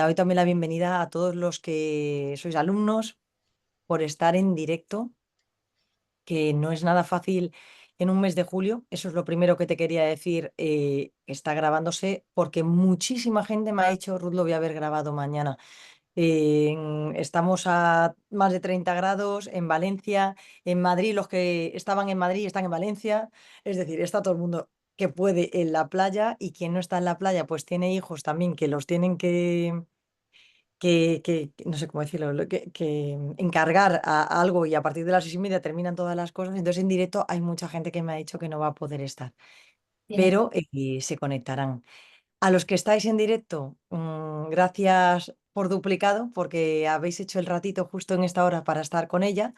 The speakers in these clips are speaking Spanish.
doy también la bienvenida a todos los que sois alumnos por estar en directo, que no es nada fácil en un mes de julio. Eso es lo primero que te quería decir. Está grabándose porque muchísima gente me ha dicho, Ruth, lo voy a haber grabado mañana. Estamos a más de 30 grados en Valencia, en Madrid, los que estaban en Madrid están en Valencia, es decir, está todo el mundo que puede en la playa y quien no está en la playa pues tiene hijos también que los tienen no sé cómo decirlo, que encargar a algo y a partir de las 6:30 terminan todas las cosas, entonces en directo hay mucha gente que me ha dicho que no va a poder estar, Tiene pero se conectarán. A los que estáis en directo, gracias por duplicado, porque habéis hecho el ratito justo en esta hora para estar con ella.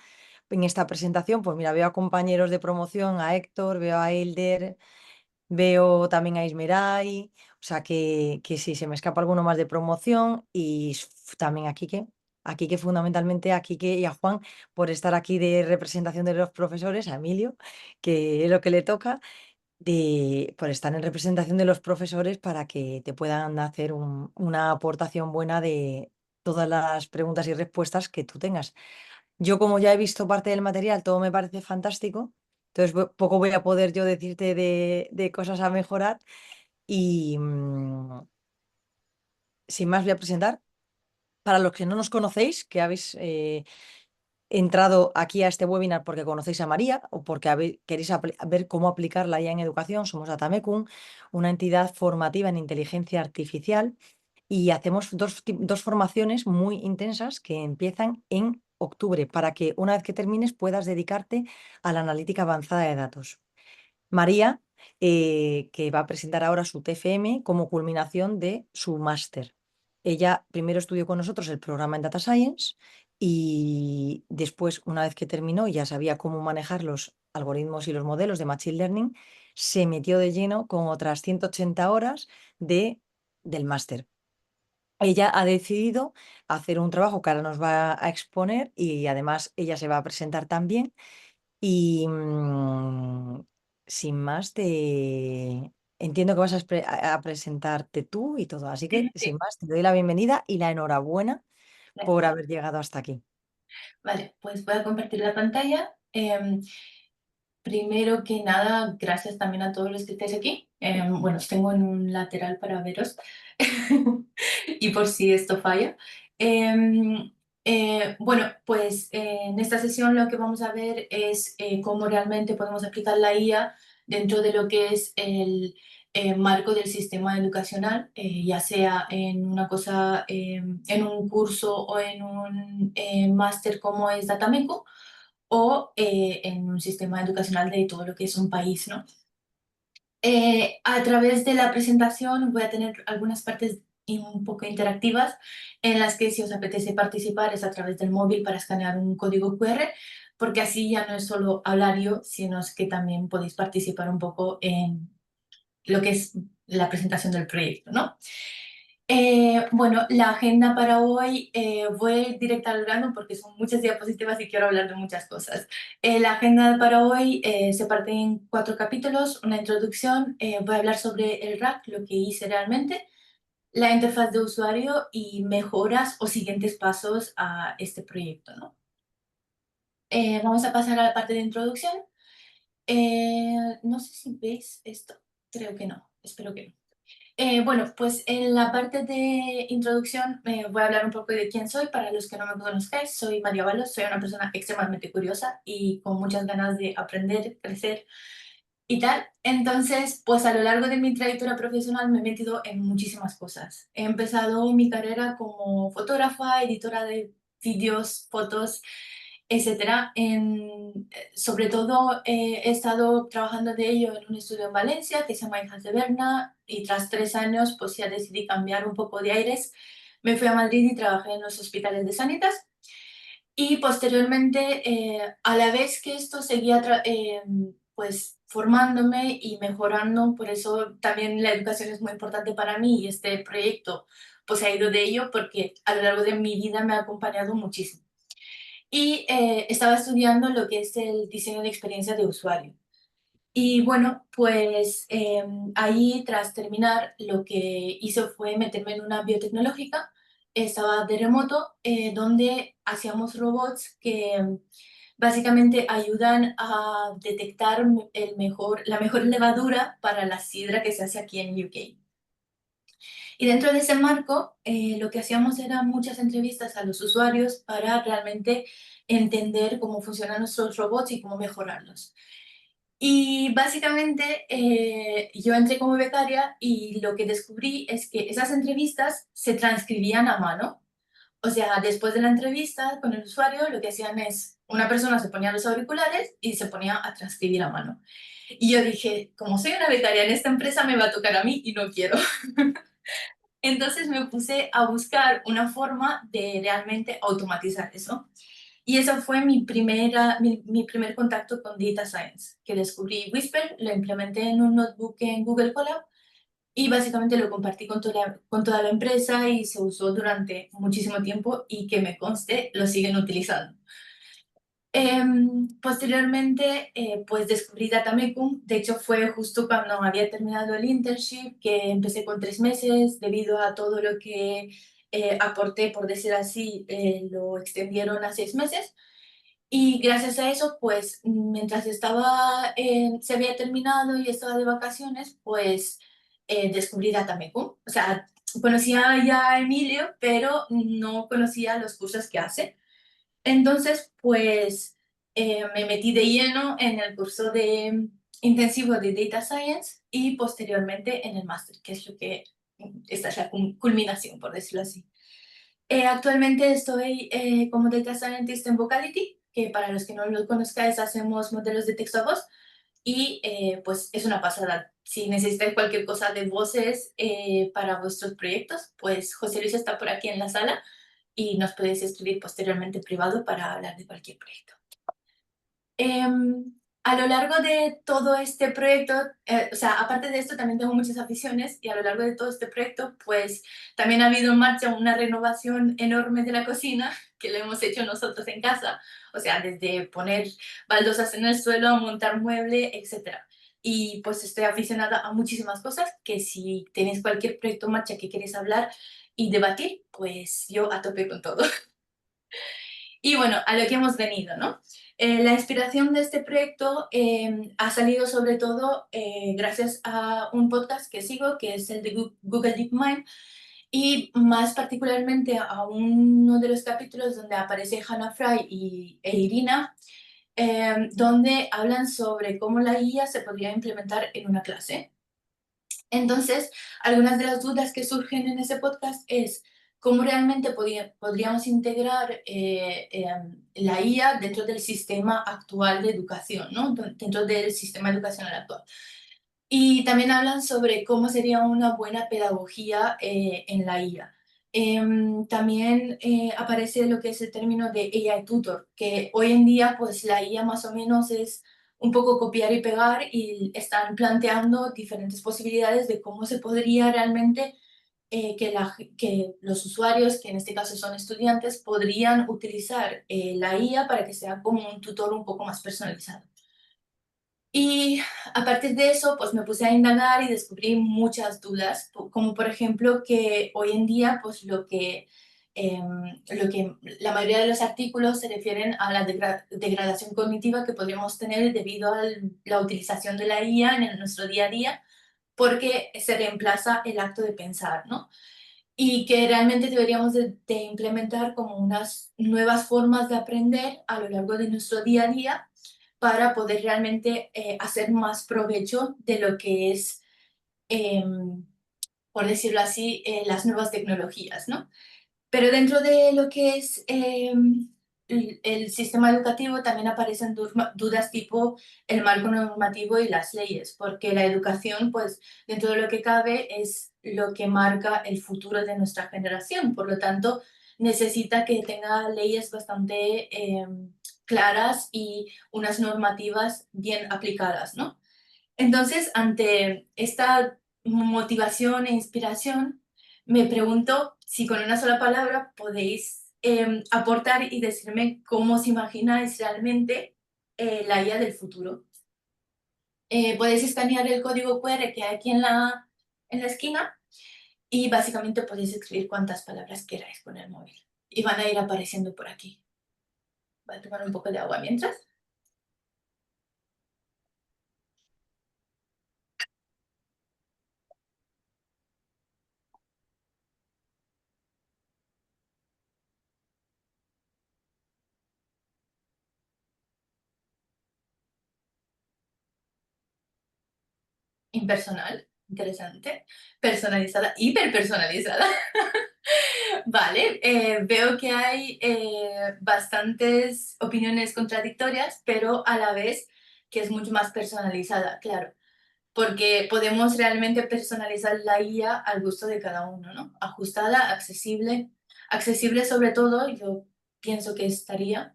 En esta presentación, pues mira, veo a compañeros de promoción, a Héctor, veo a Elder, veo también a Ismeray, o sea que sí, se me escapa alguno más de promoción y también a Quique fundamentalmente, a Quique y a Juan por estar aquí de representación de los profesores, a Emilio, que es lo que le toca por estar en representación de los profesores para que te puedan hacer una aportación buena de todas las preguntas y respuestas que tú tengas. Yo, como ya he visto parte del material, todo me parece fantástico, entonces poco voy a poder yo decirte de cosas a mejorar y sin más voy a presentar. Para los que no nos conocéis, que habéis entrado aquí a este webinar porque conocéis a María o porque queréis ver cómo aplicar la IA en educación, somos Atamecum, una entidad formativa en inteligencia artificial y hacemos dos formaciones muy intensas que empiezan en octubre para que una vez que termines puedas dedicarte a la analítica avanzada de datos. María, que va a presentar ahora su TFM como culminación de su máster. Ella primero estudió con nosotros el programa en Data Science y después, una vez que terminó y ya sabía cómo manejar los algoritmos y los modelos de Machine Learning, se metió de lleno con otras 180 horas del máster. Ella ha decidido hacer un trabajo que ahora nos va a exponer y además ella se va a presentar también y sin más, entiendo que vas a presentarte tú y todo. Así que, sin Sí, más, te doy la bienvenida y la enhorabuena por gracias. haber llegado hasta aquí. Vale, pues voy a compartir la pantalla. Primero que nada, gracias también a todos los que estáis aquí. Bueno, os tengo en un lateral para veros y por si esto falla. Bueno, pues en esta sesión lo que vamos a ver es cómo realmente podemos aplicar la IA dentro de lo que es el marco del sistema educacional, ya sea en una cosa, en un curso o en un máster como es Datameco o en un sistema educacional de todo lo que es un país, ¿no? A través de la presentación voy a tener algunas partes un poco interactivas en las que si os apetece participar es a través del móvil para escanear un código QR, porque así ya no es solo hablar yo, sino es que también podéis participar un poco en lo que es la presentación del proyecto, ¿no? Bueno, la agenda para hoy, voy directa al grano porque son muchas diapositivas y quiero hablar de muchas cosas. La agenda para hoy se parte en 4 capítulos, una introducción, voy a hablar sobre el RAC, lo que hice realmente, la interfaz de usuario y mejoras o siguientes pasos a este proyecto, ¿no? Vamos a pasar a la parte de introducción. No sé si veis esto, creo que no, espero que no. Bueno, pues en la parte de introducción voy a hablar un poco de quién soy. Para los que no me conozcáis, soy María Balos, soy una persona extremadamente curiosa y con muchas ganas de aprender, crecer y tal. Entonces, pues a lo largo de mi trayectoria profesional me he metido en muchísimas cosas. He empezado mi carrera como fotógrafa, editora de vídeos, fotos, etcétera. Sobre todo he estado trabajando de ello en un estudio en Valencia que se llama Hijas de Berna y tras 3 años pues ya decidí cambiar un poco de aires. Me fui a Madrid y trabajé en los hospitales de Sanitas y posteriormente, a la vez que esto seguía pues formándome y mejorando, por eso también la educación es muy importante para mí y este proyecto pues ha ido de ello porque a lo largo de mi vida me ha acompañado muchísimo. Y estaba estudiando lo que es el diseño de experiencia de usuario. Y bueno, pues ahí tras terminar lo que hice fue meterme en una biotecnológica estaba de remoto, donde hacíamos robots que básicamente ayudan a detectar la mejor levadura para la sidra que se hace aquí en UK. Y dentro de ese marco, lo que hacíamos era muchas entrevistas a los usuarios para realmente entender cómo funcionan nuestros robots y cómo mejorarlos. Y básicamente yo entré como becaria y lo que descubrí es que esas entrevistas se transcribían a mano. O sea, después de la entrevista con el usuario, lo que hacían es, una persona se ponía los auriculares y se ponía a transcribir a mano. Y yo dije, como soy una becaria en esta empresa, me va a tocar a mí y no quiero. Entonces me puse a buscar una forma de realmente automatizar eso. Y eso fue mi primer contacto con Data Science, que descubrí Whisper, lo implementé en un notebook en Google Colab y básicamente lo compartí con toda la empresa y se usó durante muchísimo tiempo y que me conste, lo siguen utilizando. Posteriormente, pues descubrí Datamecum. De hecho, fue justo cuando había terminado el internship, que empecé con 3 meses, debido a todo lo que aporté, por decir así, lo extendieron a 6 meses. Y gracias a eso, pues mientras se había terminado y estaba de vacaciones, pues descubrí Datamecum. O sea, conocía ya a Emilio, pero no conocía los cursos que hace. Entonces, pues me metí de lleno en el curso de intensivo de Data Science y posteriormente en el máster, que es lo que esta es la culminación, por decirlo así. Actualmente estoy como Data Scientist en Vocality, que para los que no lo conozcáis, hacemos modelos de texto a voz y pues es una pasada. Si necesitáis cualquier cosa de voces para vuestros proyectos, pues José Luis está por aquí en la sala y nos podéis escribir posteriormente privado para hablar de cualquier proyecto. A lo largo de todo este proyecto, o sea, aparte de esto también tengo muchas aficiones y a lo largo de todo este proyecto, pues también ha habido en marcha una renovación enorme de la cocina que lo hemos hecho nosotros en casa, o sea, desde poner baldosas en el suelo, montar mueble, etcétera. Y pues estoy aficionada a muchísimas cosas que si tenéis cualquier proyecto en marcha que queréis hablar y debatir, pues yo a tope con todo. Y bueno, a lo que hemos venido, ¿no? La inspiración de este proyecto ha salido sobre todo gracias a un podcast que sigo, que es el de Google DeepMind, y más particularmente a uno de los capítulos donde aparece Hannah Fry e Irina, donde hablan sobre cómo la IA se podría implementar en una clase. Entonces, algunas de las dudas que surgen en ese podcast es cómo realmente podríamos integrar la IA dentro del sistema actual de educación, ¿no? Dentro del sistema educacional actual. Y también hablan sobre cómo sería una buena pedagogía en la IA. También aparece lo que es el término de AI tutor, que hoy en día pues la IA más o menos es un poco copiar y pegar y están planteando diferentes posibilidades de cómo se podría realmente que los usuarios, que en este caso son estudiantes, podrían utilizar la IA para que sea como un tutor un poco más personalizado. Y a partir de eso, pues me puse a indagar y descubrí muchas dudas, como por ejemplo que hoy en día, pues lo que la mayoría de los artículos se refieren a la degradación cognitiva que podríamos tener debido a la utilización de la IA en nuestro día a día, porque se reemplaza el acto de pensar, ¿no? Y que realmente deberíamos de implementar como unas nuevas formas de aprender a lo largo de nuestro día a día para poder realmente hacer más provecho de lo que es, por decirlo así, las nuevas tecnologías, ¿no? Pero dentro de lo que es el sistema educativo también aparecen dudas tipo el marco normativo y las leyes, porque la educación, pues, dentro de lo que cabe, es lo que marca el futuro de nuestra generación. Por lo tanto, necesita que tenga leyes bastante claras y unas normativas bien aplicadas, ¿no? Entonces, ante esta motivación e inspiración, me pregunto si con una sola palabra podéis aportar y decirme cómo os imagináis realmente la IA del futuro. Podéis escanear el código QR que hay aquí en la esquina y básicamente podéis escribir cuantas palabras queráis con el móvil y van a ir apareciendo por aquí. Voy a tomar un poco de agua mientras. Impersonal, interesante. Personalizada, hiperpersonalizada. Vale, veo que hay bastantes opiniones contradictorias, pero a la vez que es mucho más personalizada, claro, porque podemos realmente personalizar la IA al gusto de cada uno, ¿no? Ajustada, accesible, accesible sobre todo, yo pienso que estaría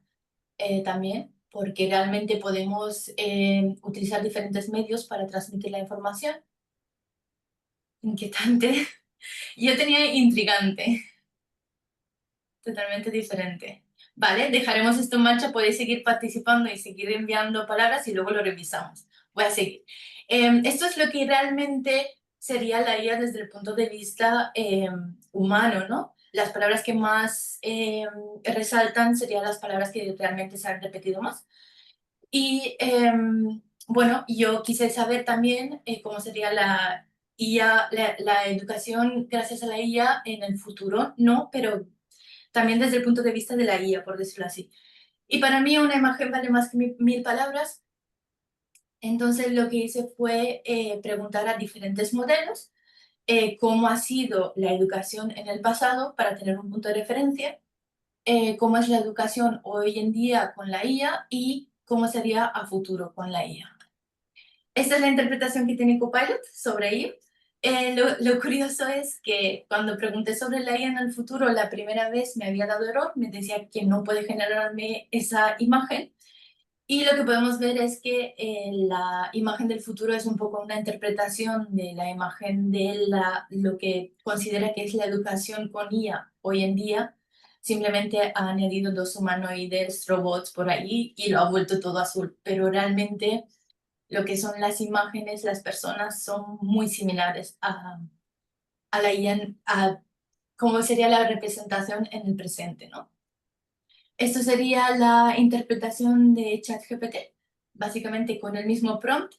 también, porque realmente podemos utilizar diferentes medios para transmitir la información. Inquietante. Yo tenía intrigante. Totalmente diferente. Vale, dejaremos esto en marcha, podéis seguir participando y seguir enviando palabras y luego lo revisamos. Voy a seguir. Esto es lo que realmente sería la IA desde el punto de vista humano, ¿no? Las palabras que más resaltan serían las palabras que realmente se han repetido más. Y bueno, yo quise saber también cómo sería la IA, la educación gracias a la IA en el futuro, ¿no? Pero también desde el punto de vista de la guía, por decirlo así. Y para mí una imagen vale más que mil palabras, entonces lo que hice fue preguntar a diferentes modelos cómo ha sido la educación en el pasado para tener un punto de referencia, cómo es la educación hoy en día con la IA y cómo sería a futuro con la IA. Esta es la interpretación que tiene Copilot sobre ello. Lo curioso es que cuando pregunté sobre la IA en el futuro, la primera vez me había dado error, me decía que no puede generarme esa imagen. Y lo que podemos ver es que la imagen del futuro es un poco una interpretación de la imagen de lo que considera que es la educación con IA hoy en día. Simplemente ha añadido dos humanoides, robots por ahí y lo ha vuelto todo azul, pero realmente lo que son las imágenes, las personas son muy similares a la IA, a cómo sería la representación en el presente, ¿no? Esto sería la interpretación de ChatGPT, básicamente con el mismo prompt.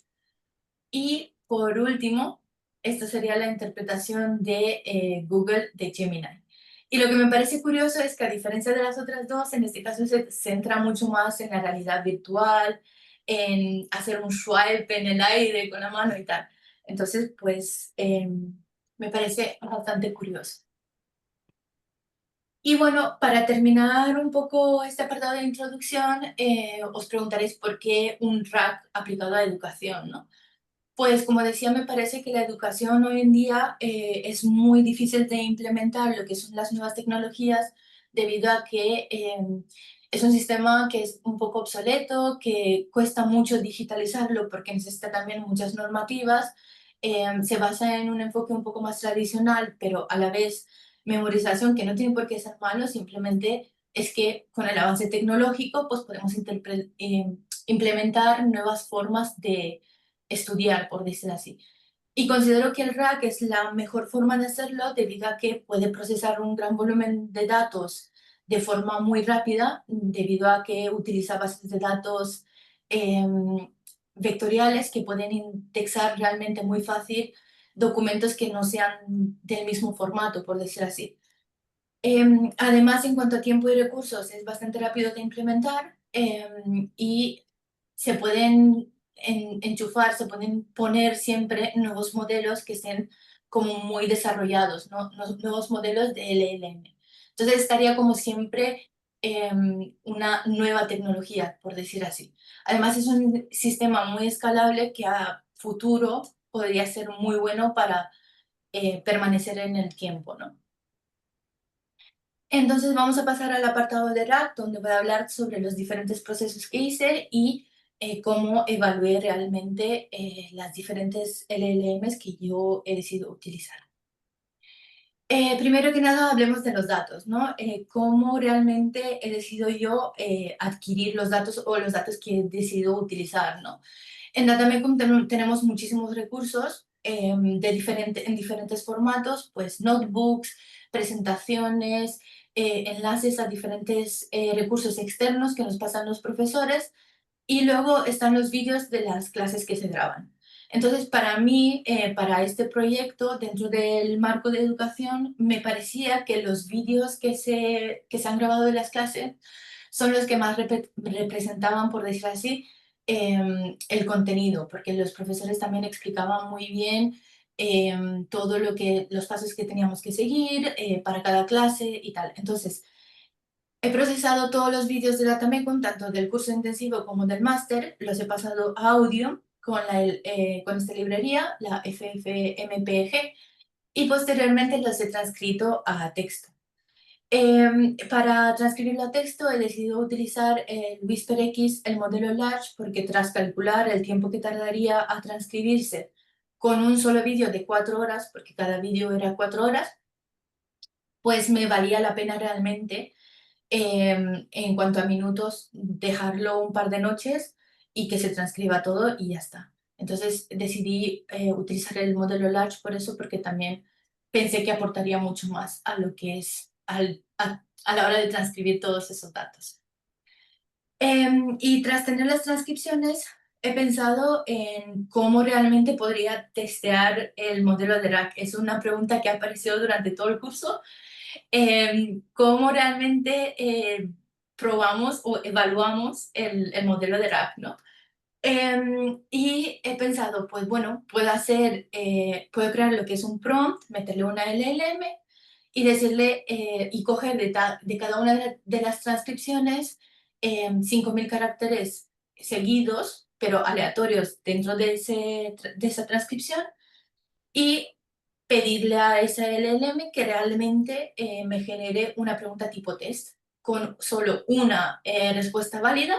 Y por último, esto sería la interpretación de Google de Gemini. Y lo que me parece curioso es que a diferencia de las otras dos, en este caso se centra mucho más en la realidad virtual, en hacer un swipe en el aire con la mano y tal. Entonces, pues me parece bastante curioso. Y bueno, para terminar un poco este apartado de introducción, os preguntaréis por qué un RAC aplicado a educación, ¿no? Pues como decía, me parece que la educación hoy en día es muy difícil de implementar lo que son las nuevas tecnologías debido a que es un sistema que es un poco obsoleto, que cuesta mucho digitalizarlo porque necesita también muchas normativas, se basa en un enfoque un poco más tradicional, pero a la vez memorización que no tiene por qué ser malo, simplemente es que con el avance tecnológico pues podemos implementar nuevas formas de estudiar, por decirlo así. Y considero que el RAC es la mejor forma de hacerlo debido a que puede procesar un gran volumen de datos de forma muy rápida, debido a que utiliza bases de datos vectoriales que pueden indexar realmente muy fácil documentos que no sean del mismo formato, por decirlo así. Además, en cuanto a tiempo y recursos, es bastante rápido de implementar y se pueden enchufar, se pueden poner siempre nuevos modelos que estén como muy desarrollados, ¿no? Nuevos modelos de LLM. Entonces estaría como siempre una nueva tecnología, por decir así. Además es un sistema muy escalable que a futuro podría ser muy bueno para permanecer en el tiempo, ¿no? Entonces vamos a pasar al apartado de RAC, donde voy a hablar sobre los diferentes procesos que hice y cómo evalué realmente las diferentes LLMs que yo he decidido utilizar. Primero que nada, hablemos de los datos, ¿no? Cómo realmente he decidido yo adquirir los datos o los datos que he decidido utilizar, ¿no? En Datamecum tenemos muchísimos recursos en diferentes formatos, pues notebooks, presentaciones, enlaces a diferentes recursos externos que nos pasan los profesores, y luego están los vídeos de las clases que se graban. Entonces, para mí, para este proyecto, dentro del marco de educación, me parecía que los vídeos que se han grabado de las clases son los que más representaban, por decir así, el contenido, porque los profesores también explicaban muy bien todo los pasos que teníamos que seguir para cada clase y tal. Entonces, he procesado todos los vídeos de Datamecum, tanto del curso intensivo como del máster, los he pasado a audio con esta librería, la FFmpeg, y posteriormente los he transcrito a texto. Para transcribirlo a texto he decidido utilizar el WhisperX, el modelo Large, porque tras calcular el tiempo que tardaría a transcribirse con un solo vídeo de 4 horas, porque cada vídeo era 4 horas, pues me valía la pena realmente en cuanto a minutos, dejarlo un par de noches y que se transcriba todo y ya está. Entonces decidí utilizar el modelo Large por eso, porque también pensé que aportaría mucho más a lo que es a la hora de transcribir todos esos datos. Y tras tener las transcripciones, he pensado en cómo realmente podría testear el modelo de RAC. Es una pregunta que ha aparecido durante todo el curso, cómo realmente probamos o evaluamos el modelo de RAG, ¿no? Y he pensado, pues bueno, puedo crear lo que es un prompt, meterle una LLM y decirle, y coger de cada una de las transcripciones 5.000 caracteres seguidos, pero aleatorios dentro de esa transcripción, y pedirle a esa LLM que realmente me genere una pregunta tipo test con solo una respuesta válida,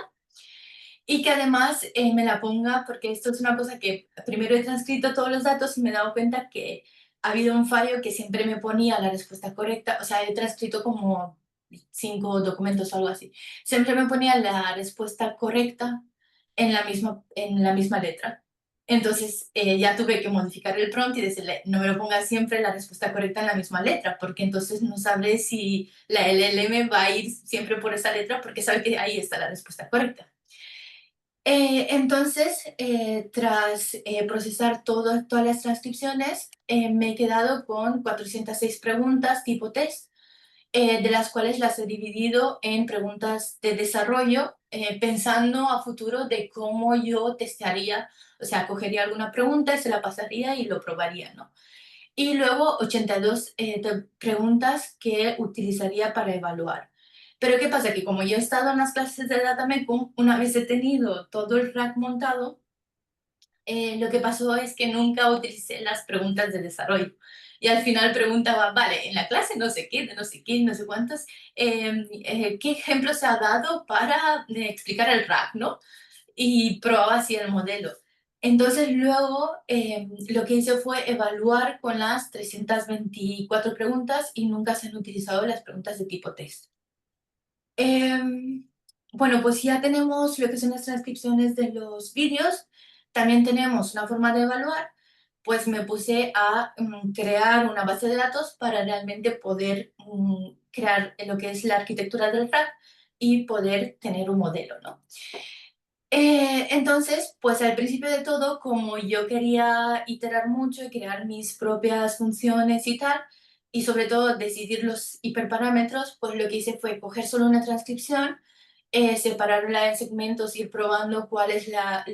y que además me la ponga, porque esto es una cosa que primero he transcrito todos los datos y me he dado cuenta que ha habido un fallo que siempre me ponía la respuesta correcta. O sea, he transcrito como 5 documentos o algo así. Siempre me ponía la respuesta correcta en la misma letra. Entonces ya tuve que modificar el prompt y decirle, no me lo pongas siempre la respuesta correcta en la misma letra, porque entonces no sabré si la LLM va a ir siempre por esa letra, porque sabe que ahí está la respuesta correcta. Entonces, tras procesar todas las transcripciones, me he quedado con 406 preguntas tipo test, de las cuales las he dividido en preguntas de desarrollo, pensando a futuro de cómo yo testearía, o sea, cogería alguna pregunta y se la pasaría y lo probaría, ¿no? Y luego 82 preguntas que utilizaría para evaluar. Pero ¿qué pasa? Que como yo he estado en las clases de Datamecum, una vez he tenido todo el rack montado, lo que pasó es que nunca utilicé las preguntas de desarrollo. Y al final preguntaba, vale, en la clase no sé qué, de no sé qué, no sé cuántos, ¿qué ejemplo se ha dado para explicar el rack, ¿no? Y probaba así el modelo. Entonces luego lo que hice fue evaluar con las 324 preguntas y nunca se han utilizado las preguntas de tipo test. Bueno, pues ya tenemos lo que son las transcripciones de los vídeos, también tenemos una forma de evaluar, pues me puse a crear una base de datos para realmente poder crear lo que es la arquitectura del RAG y poder tener un modelo, ¿no? Entonces, pues al principio de todo, como yo quería iterar mucho y crear mis propias funciones y tal, y sobre todo decidir los hiperparámetros, pues lo que hice fue coger solo una transcripción, separarla en segmentos, ir probando cuál es la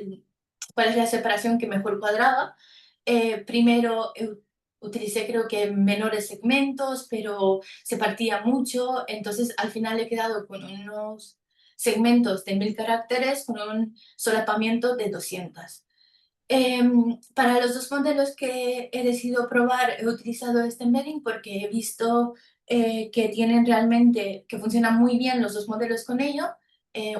separación que mejor cuadraba. Primero utilicé creo que menores segmentos, pero se partía mucho, entonces al final he quedado con unos segmentos de 1.000 caracteres con un solapamiento de 200. Para los dos modelos que he decidido probar, he utilizado este embedding porque he visto que tienen realmente, que funcionan muy bien los dos modelos con ello.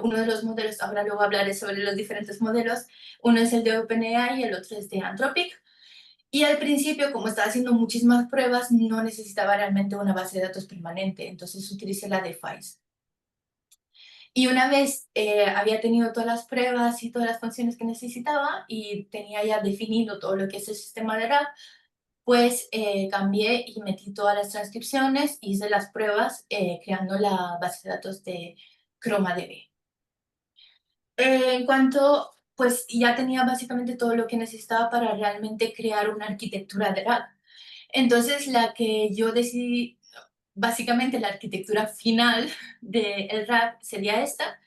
Uno de los modelos, ahora luego hablaré sobre los diferentes modelos, uno es el de OpenAI y el otro es de Anthropic. Y al principio, como estaba haciendo muchísimas pruebas, no necesitaba realmente una base de datos permanente, entonces utilicé la de FAISS. Y una vez había tenido todas las pruebas y todas las funciones que necesitaba y tenía ya definido todo lo que es el sistema de RAG, pues cambié y metí todas las transcripciones, hice las pruebas creando la base de datos de ChromaDB. En cuanto, pues ya tenía básicamente todo lo que necesitaba para realmente crear una arquitectura de RAG. Entonces la que yo decidí, básicamente la arquitectura final del RAG sería esta,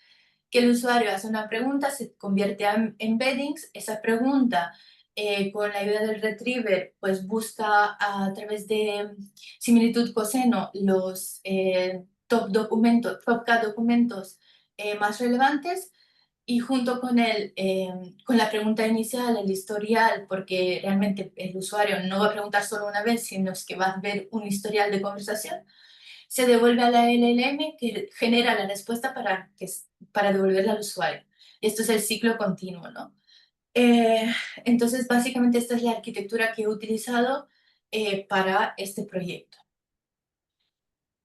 que el usuario hace una pregunta, se convierte a embeddings, esa pregunta con la ayuda del retriever pues busca a través de similitud coseno los top documentos, top K documentos más relevantes y junto con con la pregunta inicial, el historial, porque realmente el usuario no va a preguntar solo una vez, sino es que va a ver un historial de conversación, se devuelve a la LLM que genera la respuesta para devolverla al usuario. Esto es el ciclo continuo, ¿no? Entonces, básicamente esta es la arquitectura que he utilizado para este proyecto.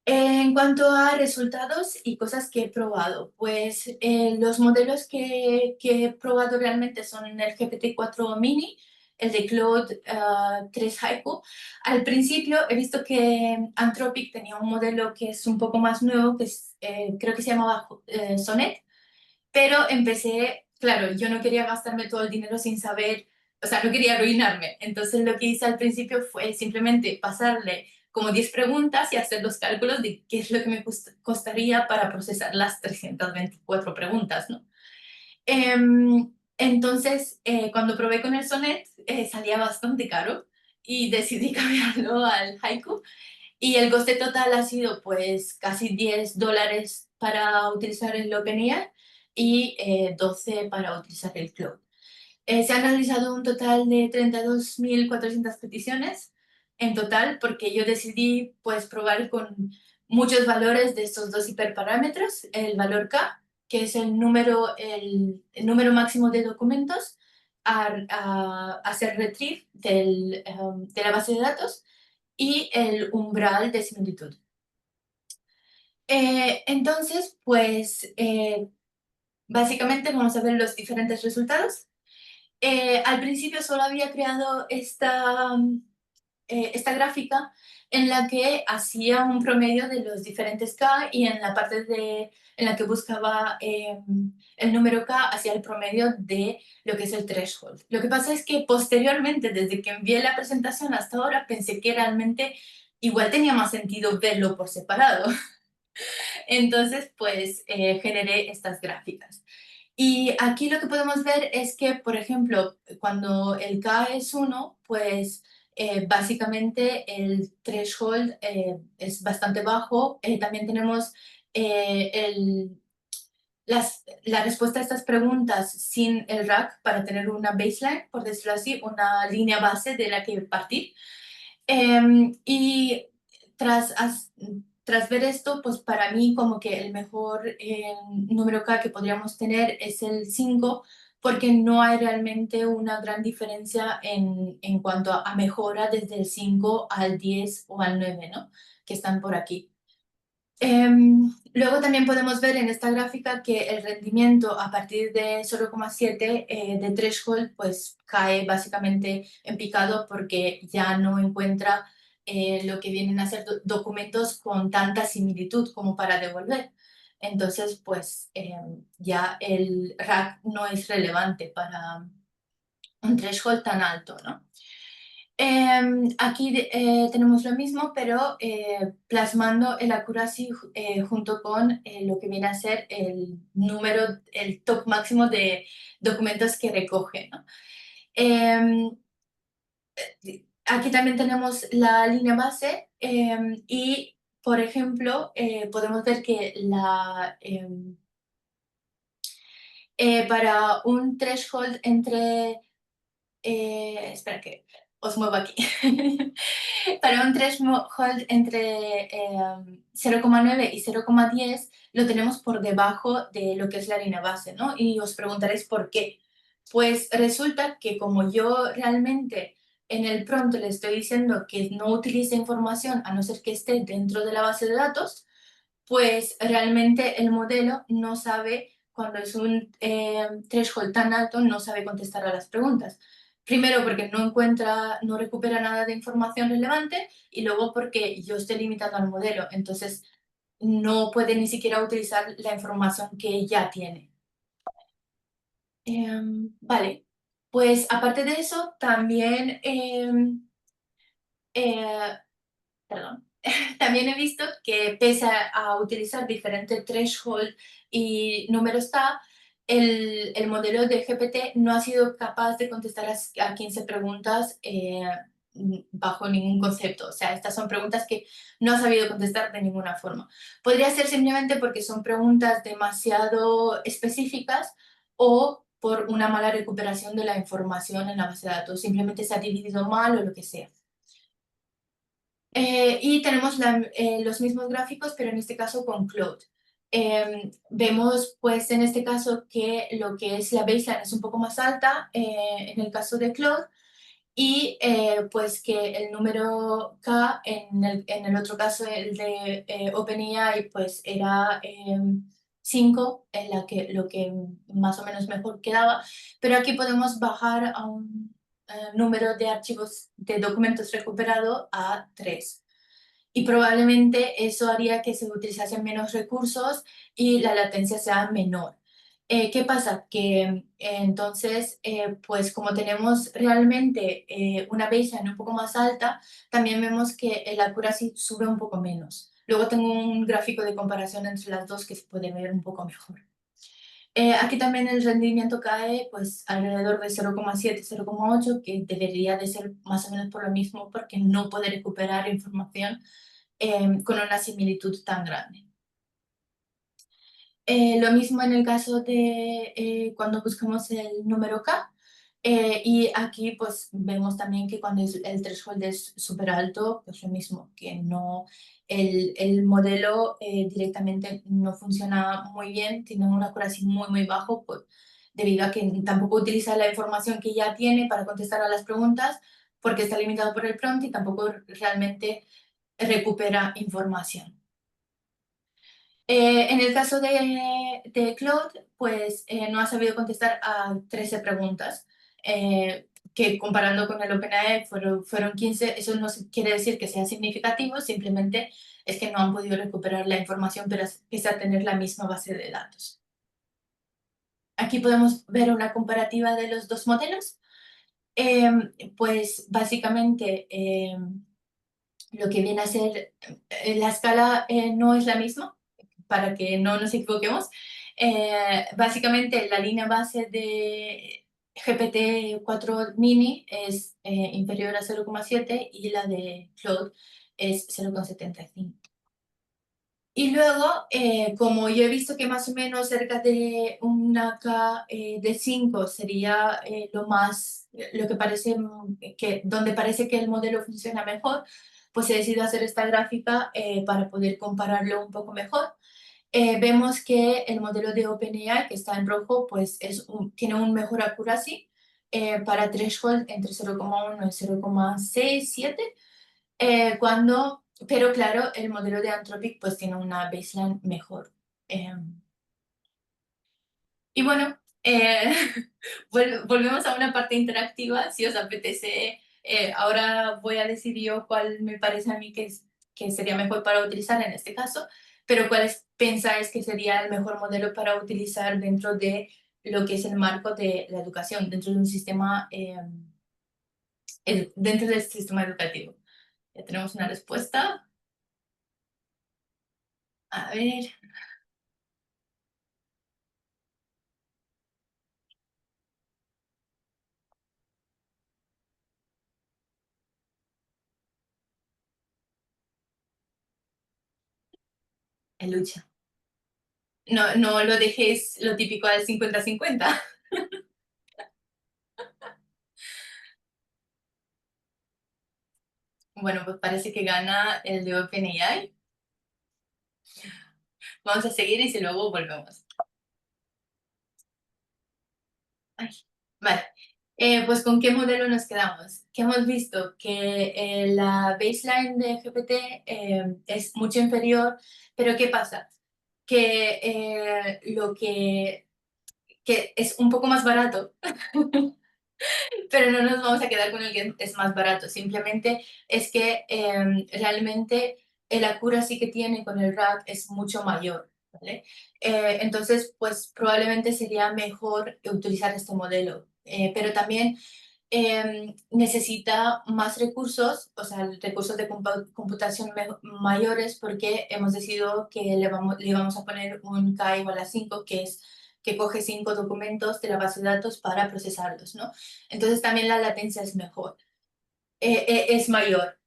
En cuanto a resultados y cosas que he probado, pues los modelos que he probado realmente son el GPT-4 Mini, el de Claude 3 Haiku. Al principio he visto que Anthropic tenía un modelo que es un poco más nuevo, que creo que se llamaba Sonnet, pero empecé, claro, yo no quería gastarme todo el dinero sin saber, o sea, no quería arruinarme. Entonces lo que hice al principio fue simplemente pasarle como 10 preguntas y hacer los cálculos de qué es lo que me costaría para procesar las 324 preguntas, ¿no? Entonces, cuando probé con el Sonnet, salía bastante caro y decidí cambiarlo al Haiku. Y el coste total ha sido pues casi $10 para utilizar el OpenAI y 12 para utilizar el Cloud. Se han realizado un total de 32.400 peticiones en total porque yo decidí pues probar con muchos valores de estos dos hiperparámetros, el valor K, que es el número máximo de documentos a hacer retrieve de la base de datos y el umbral de similitud. Entonces, pues básicamente vamos a ver los diferentes resultados. Al principio solo había creado esta gráfica en la que hacía un promedio de los diferentes K y en la parte en la que buscaba el número K hacía el promedio de lo que es el threshold. Lo que pasa es que posteriormente, desde que envié la presentación hasta ahora, pensé que realmente igual tenía más sentido verlo por separado. Entonces, pues generé estas gráficas. Y aquí lo que podemos ver es que, por ejemplo, cuando el K es 1, pues básicamente el threshold es bastante bajo. También tenemos la respuesta a estas preguntas sin el RAG para tener una baseline, por decirlo así, una línea base de la que partir. Y tras, tras ver esto, pues para mí como que el mejor número K que podríamos tener es el 5 porque no hay realmente una gran diferencia en cuanto a mejora desde el 5 al 10 o al 9, ¿no? Que están por aquí. Luego también podemos ver en esta gráfica que el rendimiento a partir de 0,7 de threshold pues cae básicamente en picado porque ya no encuentra lo que vienen a ser documentos con tanta similitud como para devolver. Entonces pues ya el RAG no es relevante para un threshold tan alto, ¿no? Aquí tenemos lo mismo, pero plasmando el accuracy junto con lo que viene a ser el número, el top máximo de documentos que recoge, ¿no? Em, Aquí también tenemos la línea base y, por ejemplo, podemos ver que para un threshold entre espera que os muevo aquí. Para un threshold entre 0,9 y 0,10 lo tenemos por debajo de lo que es la línea base, ¿no? Y os preguntaréis por qué. Pues resulta que como yo realmente en el prompt le estoy diciendo que no utilice información a no ser que esté dentro de la base de datos, pues realmente el modelo no sabe, cuando es un threshold tan alto, no sabe contestar a las preguntas. Primero porque no encuentra, no recupera nada de información relevante y luego porque yo estoy limitando al modelo, entonces no puede ni siquiera utilizar la información que ya tiene. Vale, pues aparte de eso, también, eh, perdón, también he visto que pese a utilizar diferentes threshold y números K, el modelo de GPT no ha sido capaz de contestar a 15 preguntas bajo ningún concepto. O sea, estas son preguntas que no ha sabido contestar de ninguna forma. Podría ser simplemente porque son preguntas demasiado específicas o por una mala recuperación de la información en la base de datos. Simplemente se ha dividido mal o lo que sea. Y tenemos los mismos gráficos, pero en este caso con Claude. Vemos, pues, en este caso que lo que es la baseline es un poco más alta en el caso de Claude y pues que el número K en el otro caso, el de OpenAI, pues era 5, en la que, lo que más o menos mejor quedaba, pero aquí podemos bajar a un número de archivos de documentos recuperado a 3. Y probablemente eso haría que se utilizasen menos recursos y la latencia sea menor. ¿Qué pasa? Que entonces, pues como tenemos realmente una baseline un poco más alta, también vemos que el accuracy sube un poco menos. Luego tengo un gráfico de comparación entre las dos que se puede ver un poco mejor. Aquí también el rendimiento cae pues alrededor de 0,7, 0,8, que debería de ser más o menos por lo mismo porque no puede recuperar información con una similitud tan grande. Lo mismo en el caso de cuando buscamos el número K. Y aquí pues vemos también que cuando el threshold es súper alto, pues lo mismo, que no, el modelo directamente no funciona muy bien, tiene una accuracy muy muy bajo, pues, debido a que tampoco utiliza la información que ya tiene para contestar a las preguntas, porque está limitado por el prompt y tampoco realmente recupera información. En el caso de Claude, pues no ha sabido contestar a 13 preguntas, que comparando con el OpenAI fueron 15. Eso no quiere decir que sea significativo, simplemente es que no han podido recuperar la información, pero pese a tener la misma base de datos. Aquí podemos ver una comparativa de los dos modelos. Pues básicamente lo que viene a ser la escala no es la misma, para que no nos equivoquemos. Básicamente la línea base de GPT-4 mini es inferior a 0,7 y la de Claude es 0,75. Y luego, como yo he visto que más o menos cerca de una K de 5 sería lo que parece donde parece que el modelo funciona mejor, pues he decidido hacer esta gráfica para poder compararlo un poco mejor. Vemos que el modelo de OpenAI, que está en rojo, pues tiene un mejor accuracy para threshold entre 0,1 y 0,67, pero claro, el modelo de Anthropic pues tiene una baseline mejor. Y bueno, volvemos a una parte interactiva, si os apetece. Ahora voy a decir yo cuál me parece a mí que sería mejor para utilizar en este caso, pero cuáles pensáis que sería el mejor modelo para utilizar dentro de lo que es el marco de la educación, dentro de un sistema, dentro del sistema educativo. Ya tenemos una respuesta. A ver, lucha. No, no lo dejéis lo típico al 50-50. Bueno, pues parece que gana el de OpenAI. Vamos a seguir y si luego volvemos. Ay, vale. Pues ¿con qué modelo nos quedamos? ¿Qué hemos visto? Que la baseline de GPT es mucho inferior, pero ¿qué pasa? Que que es un poco más barato, pero no nos vamos a quedar con el que es más barato, simplemente es que realmente el accuracy que tiene con el RAG es mucho mayor, ¿vale? Entonces, pues probablemente sería mejor utilizar este modelo, pero también necesita más recursos, o sea, recursos de computación mayores, porque hemos decidido que le vamos a poner un K igual a 5, que es que coge 5 documentos de la base de datos para procesarlos, ¿no? Entonces también la latencia es mejor, es mayor.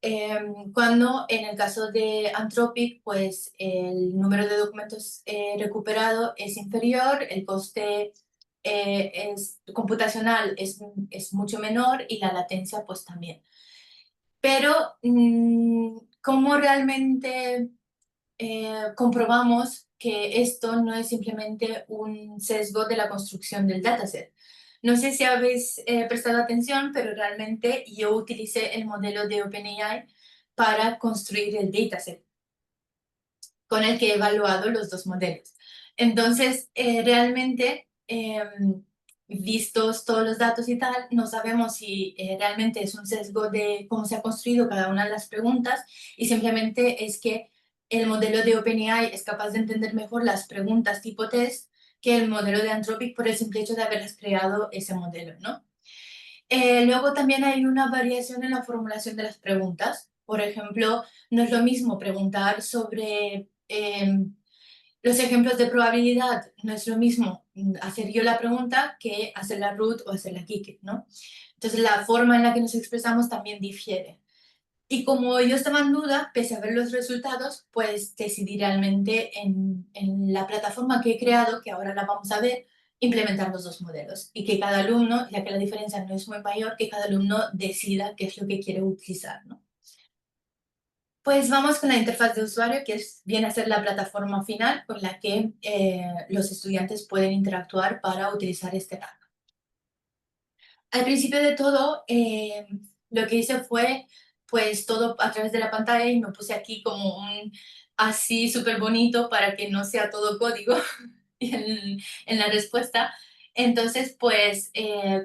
Cuando en el caso de Anthropic, pues el número de documentos recuperado es inferior, el coste computacional es mucho menor y la latencia pues también. Pero, ¿cómo realmente comprobamos que esto no es simplemente un sesgo de la construcción del dataset? No sé si habéis prestado atención, pero realmente yo utilicé el modelo de OpenAI para construir el dataset con el que he evaluado los dos modelos. Entonces, realmente, vistos todos los datos y tal, no sabemos si realmente es un sesgo de cómo se ha construido cada una de las preguntas y simplemente es que el modelo de OpenAI es capaz de entender mejor las preguntas tipo test que el modelo de Anthropic por el simple hecho de haberlas creado ese modelo, ¿no? Luego también hay una variación en la formulación de las preguntas. Por ejemplo, no es lo mismo preguntar sobre los ejemplos de probabilidad, no es lo mismo hacer yo la pregunta que hacer la root o hacer la Kike, ¿no? Entonces la forma en la que nos expresamos también difiere. Y como yo estaba en duda, pese a ver los resultados, pues decidí realmente en la plataforma que he creado, que ahora la vamos a ver, implementar los dos modelos y que cada alumno, ya que la diferencia no es muy mayor, que cada alumno decida qué es lo que quiere utilizar, ¿no? Pues vamos con la interfaz de usuario, que viene a ser la plataforma final con la que los estudiantes pueden interactuar para utilizar este RAG. Al principio de todo, lo que hice fue pues todo a través de la pantalla y me puse aquí como un así súper bonito para que no sea todo código en la respuesta. Entonces, pues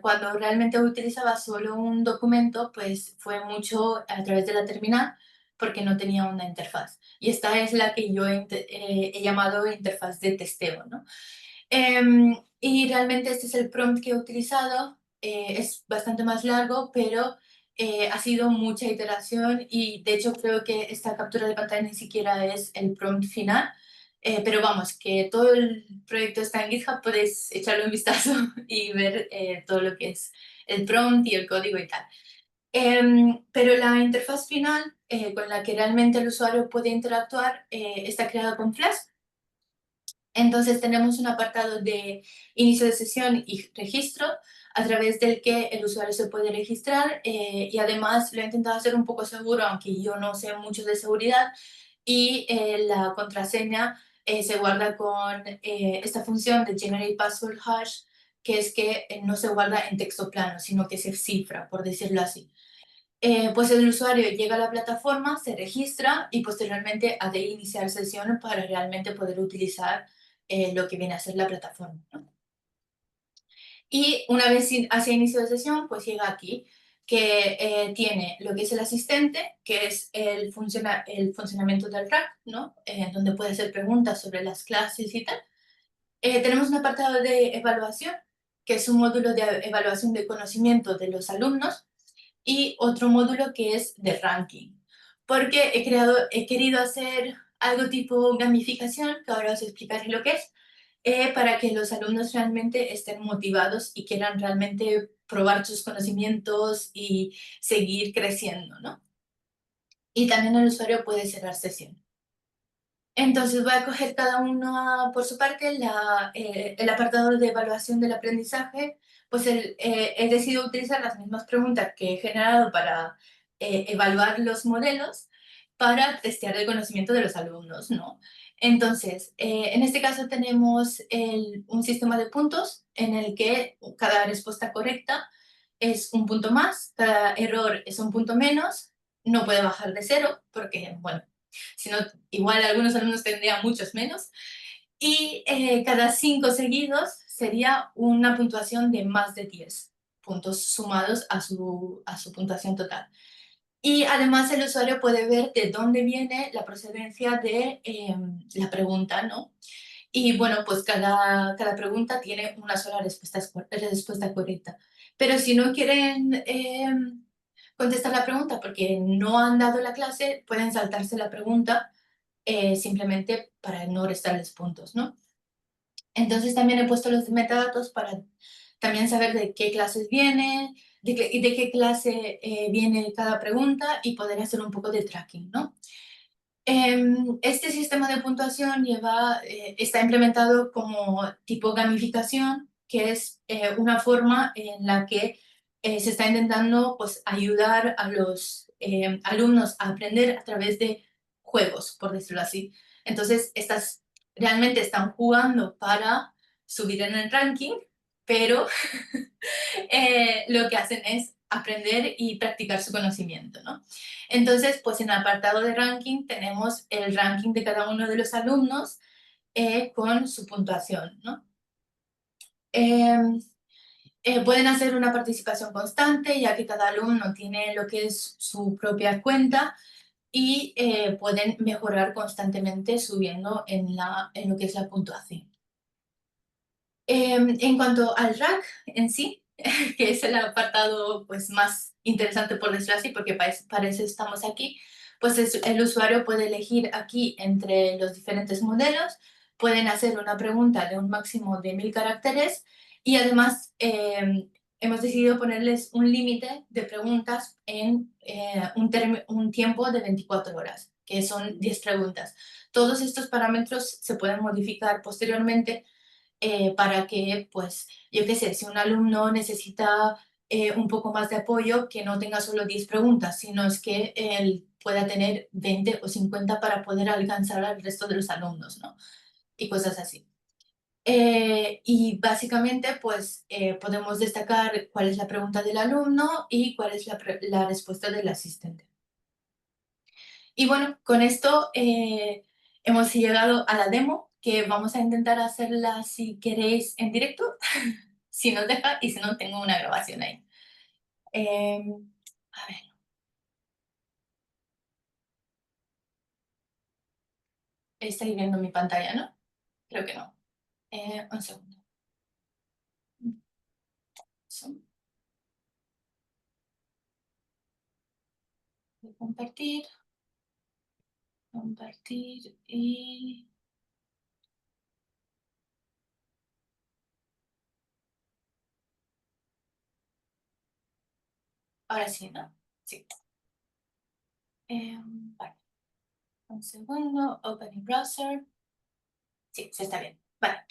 cuando realmente utilizaba solo un documento, pues fue mucho a través de la terminal porque no tenía una interfaz. Y esta es la que yo he llamado interfaz de testeo, ¿no? Y realmente este es el prompt que he utilizado. Es bastante más largo, pero ha sido mucha iteración y de hecho creo que esta captura de pantalla ni siquiera es el prompt final. Pero vamos, que todo el proyecto está en GitHub, podéis echarle un vistazo y ver todo lo que es el prompt y el código y tal. Pero la interfaz final con la que realmente el usuario puede interactuar está creada con Flash. Entonces tenemos un apartado de inicio de sesión y registro a través del que el usuario se puede registrar y además lo he intentado hacer un poco seguro, aunque yo no sé mucho de seguridad, y la contraseña se guarda con esta función de Generate Password Hash, que es que no se guarda en texto plano, sino que se cifra, por decirlo así. Pues el usuario llega a la plataforma, se registra y posteriormente ha de iniciar sesión para realmente poder utilizar lo que viene a ser la plataforma, ¿no? Y una vez hace inicio de sesión, pues llega aquí, que tiene lo que es el asistente, que es el funcionamiento del RAC, ¿no? Donde puede hacer preguntas sobre las clases y tal. Tenemos un apartado de evaluación, que es un módulo de evaluación de conocimiento de los alumnos, y otro módulo que es de ranking, porque he querido hacer algo tipo gamificación, que ahora os explicaré lo que es, para que los alumnos realmente estén motivados y quieran realmente probar sus conocimientos y seguir creciendo, ¿no? Y también el usuario puede cerrar sesión. Entonces voy a coger cada uno por su parte. El apartado de evaluación del aprendizaje, pues he decidido utilizar las mismas preguntas que he generado para evaluar los modelos para testear el conocimiento de los alumnos, ¿no? Entonces, en este caso tenemos un sistema de puntos en el que cada respuesta correcta es un punto más, cada error es un punto menos, no puede bajar de 0 porque, bueno, si no, igual algunos alumnos tendrían muchos menos, y cada 5 seguidos sería una puntuación de más de 10 puntos sumados a su puntuación total. Y además el usuario puede ver de dónde viene la procedencia de la pregunta, ¿no? Y bueno, pues cada pregunta tiene una sola respuesta correcta. Pero si no quieren contestar la pregunta porque no han dado la clase, pueden saltarse la pregunta simplemente para no restarles puntos, ¿no? Entonces también he puesto los metadatos para también saber de qué clases viene, de qué clase viene cada pregunta y poder hacer un poco de tracking, ¿no? Este sistema de puntuación está implementado como tipo gamificación, que es una forma en la que se está intentando pues, ayudar a los alumnos a aprender a través de juegos, por decirlo así. Entonces, realmente están jugando para subir en el ranking, pero lo que hacen es aprender y practicar su conocimiento, ¿no? Entonces, pues en el apartado de ranking tenemos el ranking de cada uno de los alumnos con su puntuación, ¿no? Pueden hacer una participación constante, ya que cada alumno tiene lo que es su propia cuenta y pueden mejorar constantemente subiendo en lo que es la puntuación. En cuanto al RAC en sí, que es el apartado pues, más interesante por decirlo así, porque para eso estamos aquí, pues el usuario puede elegir aquí entre los diferentes modelos, pueden hacer una pregunta de un máximo de 1000 caracteres y además hemos decidido ponerles un límite de preguntas en un tiempo de 24 horas, que son 10 preguntas. Todos estos parámetros se pueden modificar posteriormente para que, pues, yo qué sé, si un alumno necesita un poco más de apoyo, que no tenga solo 10 preguntas, sino es que él pueda tener 20 o 50 para poder alcanzar al resto de los alumnos, ¿no? Y cosas así. Y básicamente, pues, podemos destacar cuál es la pregunta del alumno y cuál es la respuesta del asistente. Y bueno, con esto hemos llegado a la demo, que vamos a intentar hacerla si queréis en directo, si nos deja, y si no, tengo una grabación ahí. A ver, estáis viendo mi pantalla, ¿no? Creo que no. Un segundo. Compartir, compartir y... Ahora sí, ¿no? Sí. Vale. Un segundo, open in browser. Sí, se está bien. Vale.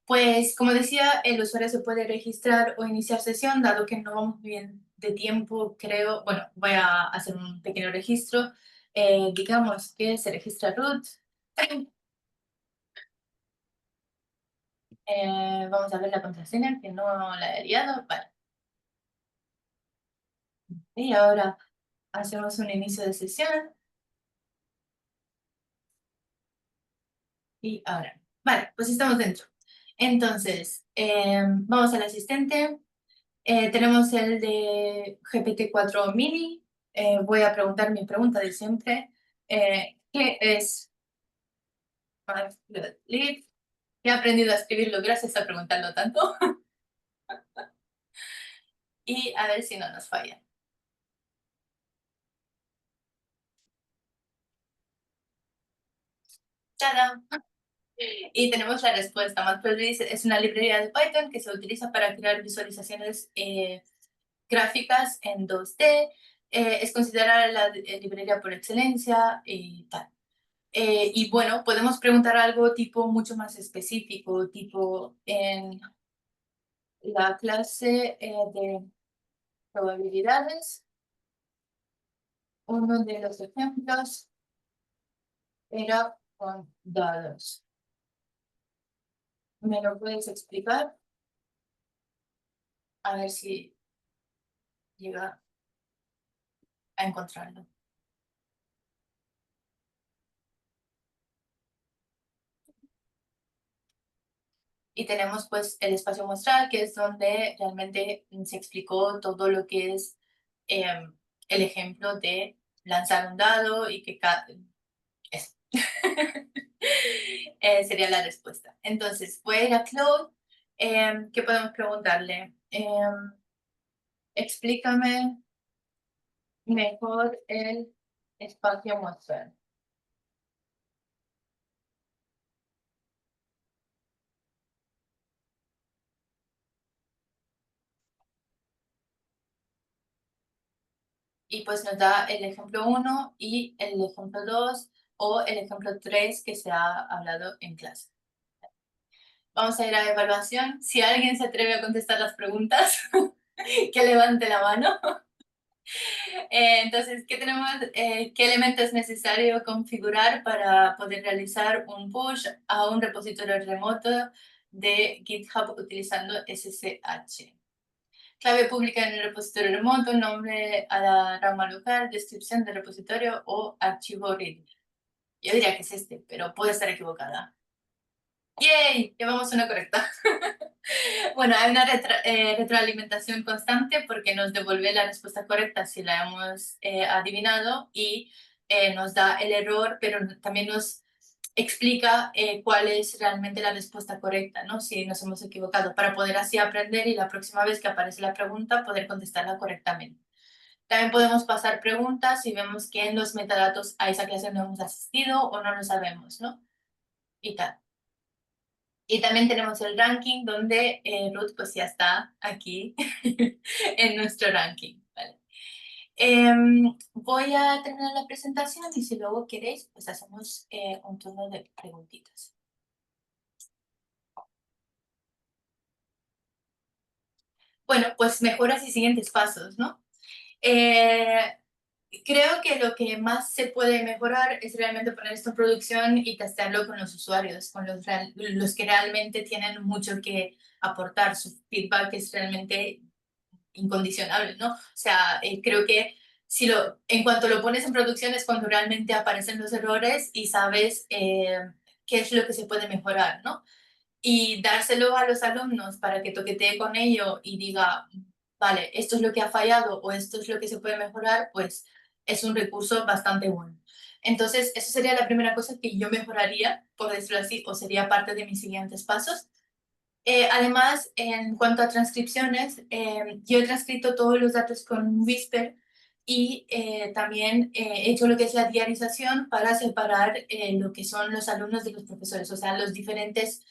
Pues como decía, el usuario se puede registrar o iniciar sesión, dado que no vamos muy bien de tiempo, creo. Bueno, voy a hacer un pequeño registro. Digamos que se registra root. Vamos a ver la contraseña, que no la he liado. Vale. Y ahora hacemos un inicio de sesión. Y ahora. Vale, pues estamos dentro. Entonces, vamos al asistente. Tenemos el de GPT-4 Mini. Voy a preguntar mi pregunta de siempre. ¿Qué es Matplotlib? He aprendido a escribirlo gracias a preguntarlo tanto. Y a ver si no nos falla. ¡Tada! Y tenemos la respuesta. Matplotlib es una librería de Python que se utiliza para crear visualizaciones gráficas en 2D. Es considerada la librería por excelencia y tal. Y bueno, podemos preguntar algo tipo mucho más específico, tipo en la clase de probabilidades, uno de los ejemplos era con dados. ¿Me lo puedes explicar? A ver si... llega a encontrarlo. Y tenemos pues el espacio muestral, que es donde realmente se explicó todo lo que es el ejemplo de lanzar un dado y que eso. Sería la respuesta. Entonces, voy a ir a Claude. ¿Qué podemos preguntarle? Explícame mejor el espacio muestral. Y pues nos da el ejemplo 1 y el ejemplo 2 o el ejemplo 3 que se ha hablado en clase. Vamos a ir a evaluación. Si alguien se atreve a contestar las preguntas, que levante la mano. Entonces, ¿qué tenemos? ¿Qué elemento es necesario configurar para poder realizar un push a un repositorio remoto de GitHub utilizando SSH? Clave pública en el repositorio remoto, nombre a la rama local, descripción del repositorio o archivo read. Yo diría que es este, pero puede estar equivocada. ¡Yay! Llevamos una correcta. Bueno, hay una retroalimentación constante porque nos devuelve la respuesta correcta si la hemos adivinado y nos da el error, pero también nos explica cuál es realmente la respuesta correcta, ¿no? Si nos hemos equivocado, para poder así aprender y la próxima vez que aparece la pregunta poder contestarla correctamente. También podemos pasar preguntas si vemos que en los metadatos a esa clase no hemos asistido o no lo sabemos, ¿no? Y tal. Y también tenemos el ranking donde Ruth pues ya está aquí en nuestro ranking. ¿Vale? Voy a terminar la presentación y si luego queréis pues hacemos un turno de preguntitas. Bueno, pues mejoras y siguientes pasos, ¿no? Eh, Creo que lo que más se puede mejorar es realmente poner esto en producción y testearlo con los usuarios, con los que realmente tienen mucho que aportar. Su feedback es realmente incondicionable, ¿no? O sea, creo que en cuanto lo pones en producción es cuando realmente aparecen los errores y sabes qué es lo que se puede mejorar, ¿no? Y dárselo a los alumnos para que toquetee con ello y diga, vale, esto es lo que ha fallado o esto es lo que se puede mejorar, pues es un recurso bastante bueno. Entonces, eso sería la primera cosa que yo mejoraría, por decirlo así, o sería parte de mis siguientes pasos. Además, en cuanto a transcripciones, yo he transcrito todos los datos con Whisper y también he hecho lo que es la diarización para separar lo que son los alumnos de los profesores, o sea, los diferentes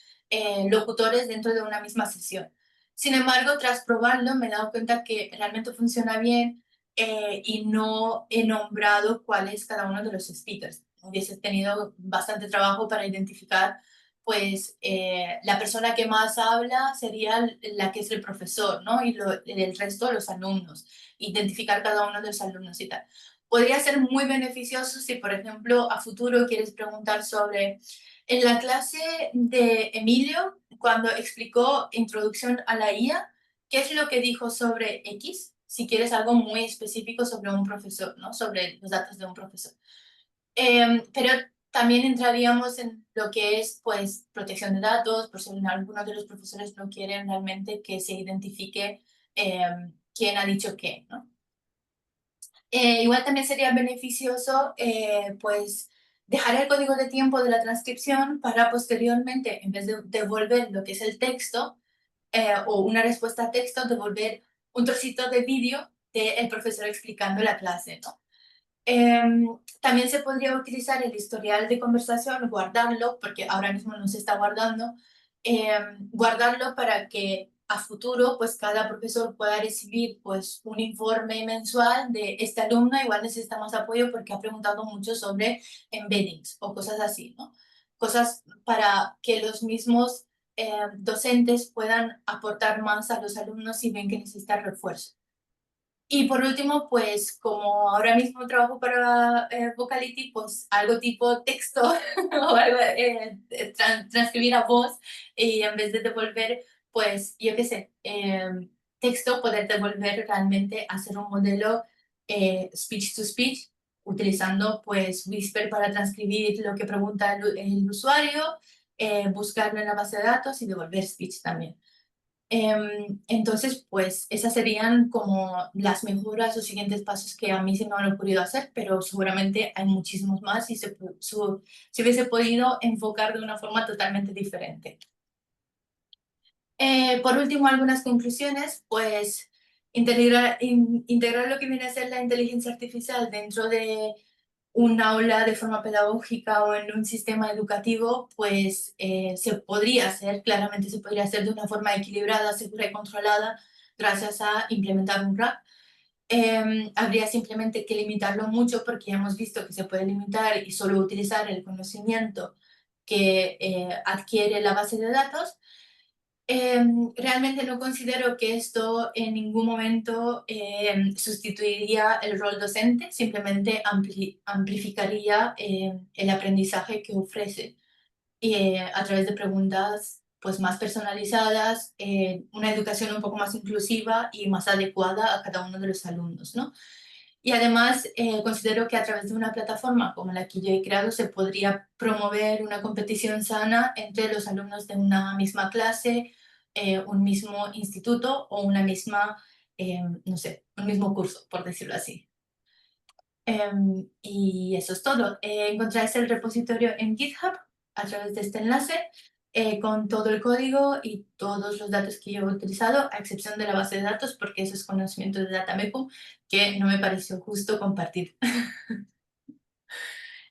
locutores dentro de una misma sesión. Sin embargo, tras probarlo, me he dado cuenta que realmente funciona bien y no he nombrado cuál es cada uno de los speakers. Hubiese tenido bastante trabajo para identificar pues la persona que más habla sería la que es el profesor, ¿no? Y el resto los alumnos, identificar cada uno de los alumnos y tal. Podría ser muy beneficioso si, por ejemplo, a futuro quieres preguntar sobre, en la clase de Emilio, cuando explicó Introducción a la IA, ¿qué es lo que dijo sobre X? Si quieres algo muy específico sobre un profesor, ¿no? Sobre los datos de un profesor. Pero también entraríamos en lo que es pues protección de datos, por si algunos de los profesores no quieren realmente que se identifique quién ha dicho qué, ¿no? Igual también sería beneficioso pues dejar el código de tiempo de la transcripción para posteriormente, en vez de devolver lo que es el texto o una respuesta a texto, devolver un trocito de vídeo del profesor explicando la clase, ¿no? También se podría utilizar el historial de conversación, guardarlo, porque ahora mismo no se está guardando, guardarlo para que a futuro pues cada profesor pueda recibir pues un informe mensual de este alumno, igual necesita más apoyo porque ha preguntado mucho sobre embeddings o cosas así, ¿no? Cosas para que los mismos docentes puedan aportar más a los alumnos si ven que necesita refuerzo. Y por último, pues como ahora mismo trabajo para Vocality, pues algo tipo texto o algo, transcribir a voz y en vez de devolver, pues yo qué sé, texto, poder devolver realmente a hacer un modelo speech to speech, utilizando pues Whisper para transcribir lo que pregunta el usuario, buscarlo en la base de datos y devolver speech también. Entonces, pues esas serían como las mejoras o siguientes pasos que a mí se me han ocurrido hacer, pero seguramente hay muchísimos más y se hubiese podido enfocar de una forma totalmente diferente. Por último, algunas conclusiones, pues integrar lo que viene a ser la inteligencia artificial dentro de un aula de forma pedagógica o en un sistema educativo, pues se podría hacer, claramente se podría hacer de una forma equilibrada, segura y controlada gracias a implementar un RAP. Habría simplemente que limitarlo mucho porque ya hemos visto que se puede limitar y solo utilizar el conocimiento que adquiere la base de datos. Realmente no considero que esto en ningún momento sustituiría el rol docente, simplemente amplificaría el aprendizaje que ofrece a través de preguntas pues, más personalizadas, una educación un poco más inclusiva y más adecuada a cada uno de los alumnos, ¿no? Y además considero que a través de una plataforma como la que yo he creado se podría promover una competición sana entre los alumnos de una misma clase, un mismo instituto o una misma, no sé, un mismo curso, por decirlo así. Y eso es todo. Encontráis el repositorio en GitHub a través de este enlace con todo el código y todos los datos que yo he utilizado, a excepción de la base de datos, porque eso es conocimiento de Datameku que no me pareció justo compartir.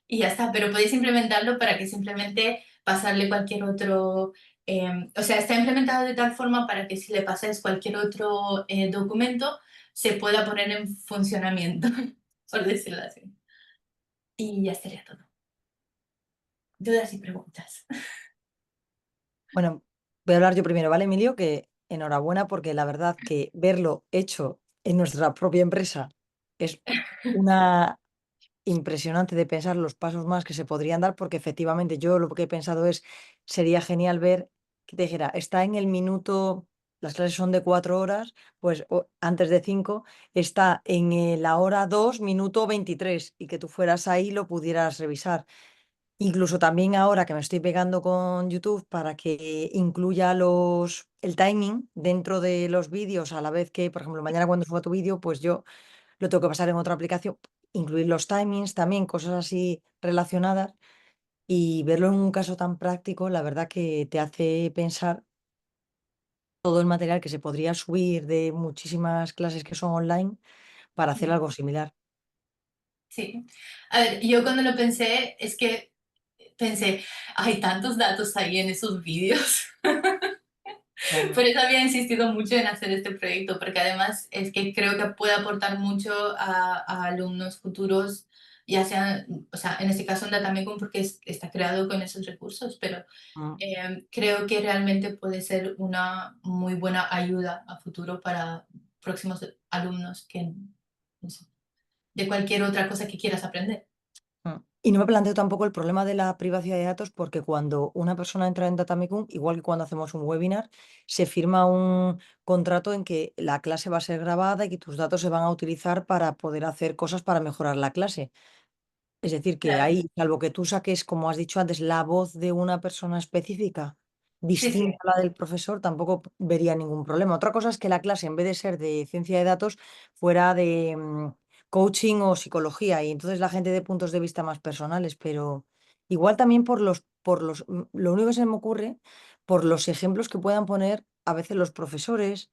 Y ya está, pero podéis implementarlo para que simplemente pasarle cualquier otro, o sea, está implementado de tal forma para que si le pasáis cualquier otro documento, se pueda poner en funcionamiento, por decirlo así. Y ya estaría todo. Dudas y preguntas. Bueno, voy a hablar yo primero, ¿vale, Emilio? Que enhorabuena porque la verdad que verlo hecho en nuestra propia empresa es una impresionante de pensar los pasos más que se podrían dar, porque efectivamente yo lo que he pensado es, sería genial ver que te dijera, está en el minuto, las clases son de 4 horas, pues antes de 5, está en la hora 2 minuto 23 y que tú fueras ahí y lo pudieras revisar. Incluso también ahora que me estoy pegando con YouTube para que incluya el timing dentro de los vídeos a la vez que, por ejemplo, mañana cuando suba tu vídeo, pues yo lo tengo que pasar en otra aplicación, incluir los timings también, cosas así relacionadas y verlo en un caso tan práctico, la verdad que te hace pensar todo el material que se podría subir de muchísimas clases que son online para hacer algo similar. Sí. A ver, yo cuando lo pensé, es que pensé, hay tantos datos ahí en esos vídeos. Claro. Por eso había insistido mucho en hacer este proyecto, porque además es que creo que puede aportar mucho a alumnos futuros, ya sea, o sea, en este caso en Datamecum porque está creado con esos recursos, pero Mm, creo que realmente puede ser una muy buena ayuda a futuro para próximos alumnos que, no sé, de cualquier otra cosa que quieras aprender. mm. Y no me planteo tampoco el problema de la privacidad de datos porque cuando una persona entra en Datamecum, igual que cuando hacemos un webinar, se firma un contrato en que la clase va a ser grabada y que tus datos se van a utilizar para poder hacer cosas para mejorar la clase. Es decir, que Claro. ahí, salvo que tú saques, como has dicho antes, la voz de una persona específica Sí, sí. distinta a la del profesor, tampoco vería ningún problema. Otra cosa es que la clase, en vez de ser de ciencia de datos, fuera de coaching o psicología, y entonces la gente de puntos de vista más personales, pero igual también lo único que se me ocurre, por los ejemplos que puedan poner a veces los profesores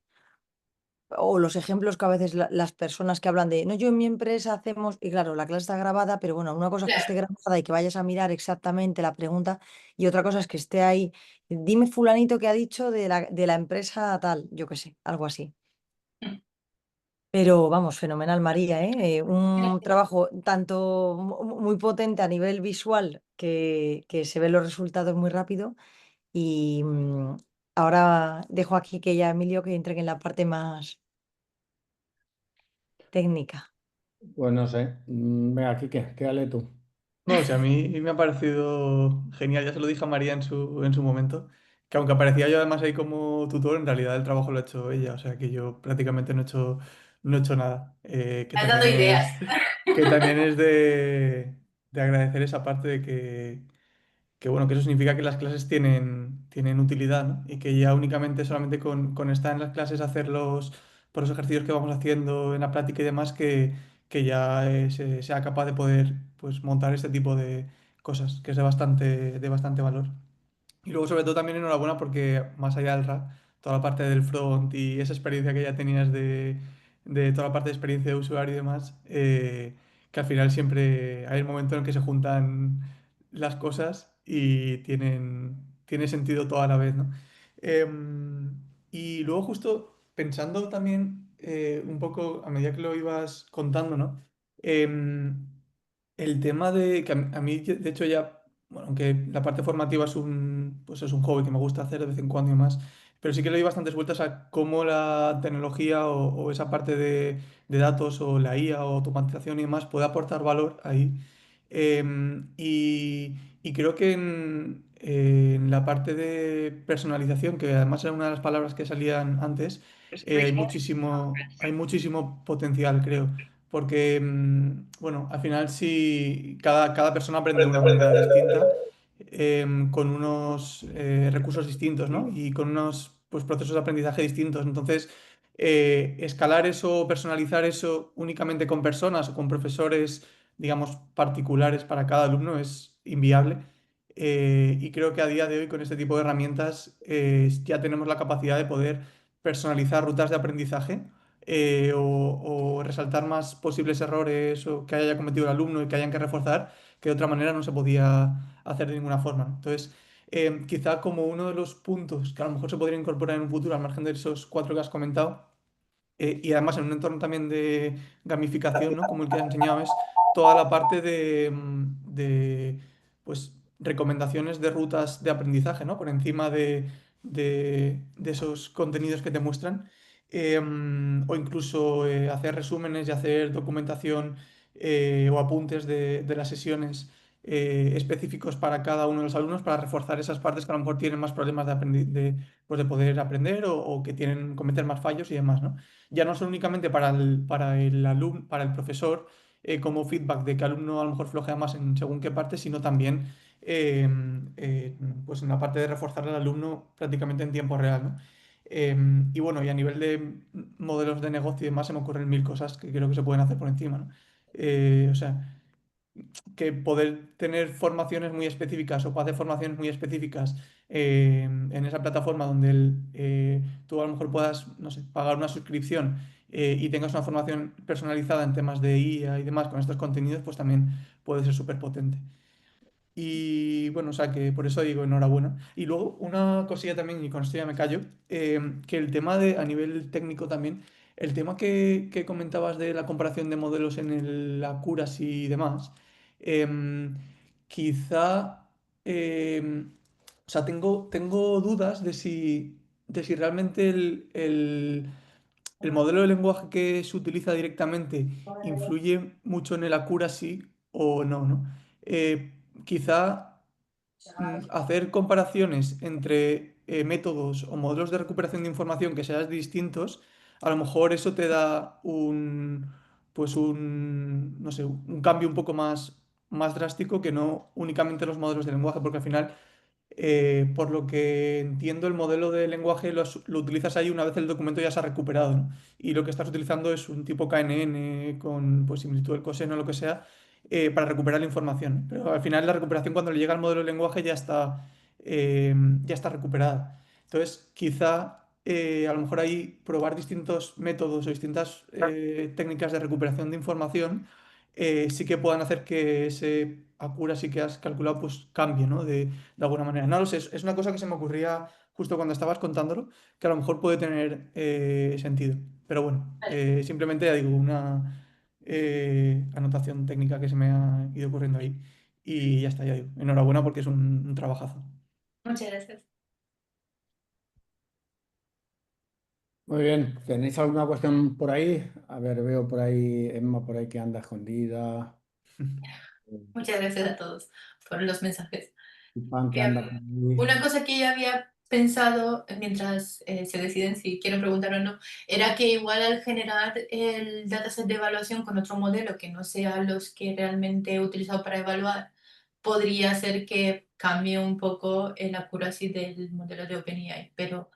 o los ejemplos que a veces las personas que hablan de, no, yo en mi empresa hacemos, y claro, la clase está grabada, pero bueno, una cosa es que esté Claro. grabada y que vayas a mirar exactamente la pregunta, y otra cosa es que esté ahí, dime fulanito que ha dicho de la empresa tal, yo qué sé, algo así. Pero vamos, fenomenal, María, ¿eh? Un trabajo tanto muy potente a nivel visual que se ven los resultados muy rápido. Y ahora dejo aquí que ya Emilio que entre en la parte más técnica. Pues no sé. Venga, Quique, quédale tú. No, o sea, a mí me ha parecido genial, ya se lo dije a María en su momento, que aunque aparecía yo además ahí como tutor, en realidad el trabajo lo ha hecho ella, o sea que yo prácticamente no he hecho nada. Has dado ideas. Que también es de agradecer esa parte de que bueno, que eso significa que las clases tienen utilidad, ¿no? Y que ya únicamente solamente con estar en las clases, hacer por los ejercicios que vamos haciendo en la práctica y demás, que ya sea capaz de poder pues, montar este tipo de cosas, que es de bastante valor. Y luego, sobre todo, también enhorabuena porque más allá del RAP, toda la parte del front y esa experiencia que ya tenías de toda la parte de experiencia de usuario y demás, que al final siempre hay el momento en el que se juntan las cosas y tiene sentido toda la vez, ¿no? Y luego, justo pensando también un poco a medida que lo ibas contando, ¿no? Em, el tema de que a mí, de hecho, ya. Bueno, aunque la parte formativa pues es un hobby que me gusta hacer de vez en cuando y más, pero sí que le doy bastantes vueltas a cómo la tecnología o esa parte de datos o la IA o automatización y demás puede aportar valor ahí. Y creo que en la parte de personalización, que además era una de las palabras que salían antes, hay muchísimo potencial, creo. Porque, bueno, al final sí, cada persona aprende de una manera distinta, con unos recursos distintos, ¿no? Y con unos pues, procesos de aprendizaje distintos. Entonces, escalar eso, personalizar eso únicamente con personas o con profesores, digamos, particulares para cada alumno es inviable. Y creo que a día de hoy, con este tipo de herramientas, ya tenemos la capacidad de poder personalizar rutas de aprendizaje, o resaltar más posibles errores o que haya cometido el alumno y que hayan que reforzar, que de otra manera no se podía hacer de ninguna forma, ¿no? Entonces, quizá como uno de los puntos que a lo mejor se podría incorporar en un futuro, al margen de esos cuatro que has comentado, y además en un entorno también de gamificación, ¿no? Como el que has enseñado, es toda la parte pues, recomendaciones de rutas de aprendizaje, ¿no? Por encima de esos contenidos que te muestran. O incluso hacer resúmenes y hacer documentación, o apuntes de las sesiones, específicos para cada uno de los alumnos para reforzar esas partes que a lo mejor tienen más problemas pues, de poder aprender o que tienen cometer más fallos y demás, ¿no? Ya no solo únicamente para el alumno, para el profesor, como feedback de que el alumno a lo mejor flojea más en según qué parte, sino también, eh, pues en la parte de reforzar al alumno prácticamente en tiempo real, ¿no? Y bueno, y a nivel de modelos de negocio y demás, se me ocurren mil cosas que creo que se pueden hacer por encima, ¿no? O sea, que poder tener formaciones muy específicas o hacer formaciones muy específicas, en esa plataforma donde tú a lo mejor puedas, no sé, pagar una suscripción, y tengas una formación personalizada en temas de IA y demás con estos contenidos, pues también puede ser súper potente. Y bueno, o sea que por eso digo enhorabuena. Y luego una cosilla también, y con esto ya me callo, que el tema a nivel técnico también, el tema que comentabas de la comparación de modelos en la Accuracy y demás, em, quizá, o sea, tengo dudas de si realmente el modelo de lenguaje que se utiliza directamente influye mucho en el accuracy o no, ¿no? Quizá, hacer comparaciones entre métodos o modelos de recuperación de información que sean distintos, a lo mejor eso te da no sé, un cambio un poco más drástico que no únicamente los modelos de lenguaje, porque al final, por lo que entiendo, el modelo de lenguaje lo utilizas ahí una vez el documento ya se ha recuperado, ¿no? Y lo que estás utilizando es un tipo KNN con pues, similitud del coseno o lo que sea, para recuperar la información. Pero al final la recuperación, cuando le llega al modelo de lenguaje, ya está recuperada. Entonces, quizá, a lo mejor ahí probar distintos métodos o distintas técnicas de recuperación de información, sí que puedan hacer que ese accuracy que has calculado pues cambie, ¿no? De alguna manera. No lo sé, es una cosa que se me ocurría justo cuando estabas contándolo, que a lo mejor puede tener sentido. Pero bueno, Vale, simplemente ya digo, una anotación técnica que se me ha ido ocurriendo ahí. Y ya está, ya digo. Enhorabuena porque es un trabajazo. muchas gracias. Muy bien, ¿tenéis alguna cuestión por ahí? A ver, veo por ahí, Emma por ahí que anda escondida. Muchas gracias a todos por los mensajes. Iván que anda por ahí. Una cosa que yo había pensado, mientras se deciden si quieren preguntar o no, era que igual al generar el dataset de evaluación con otro modelo que no sea los que realmente he utilizado para evaluar, podría ser que cambie un poco el accuracy del modelo de OpenAI, pero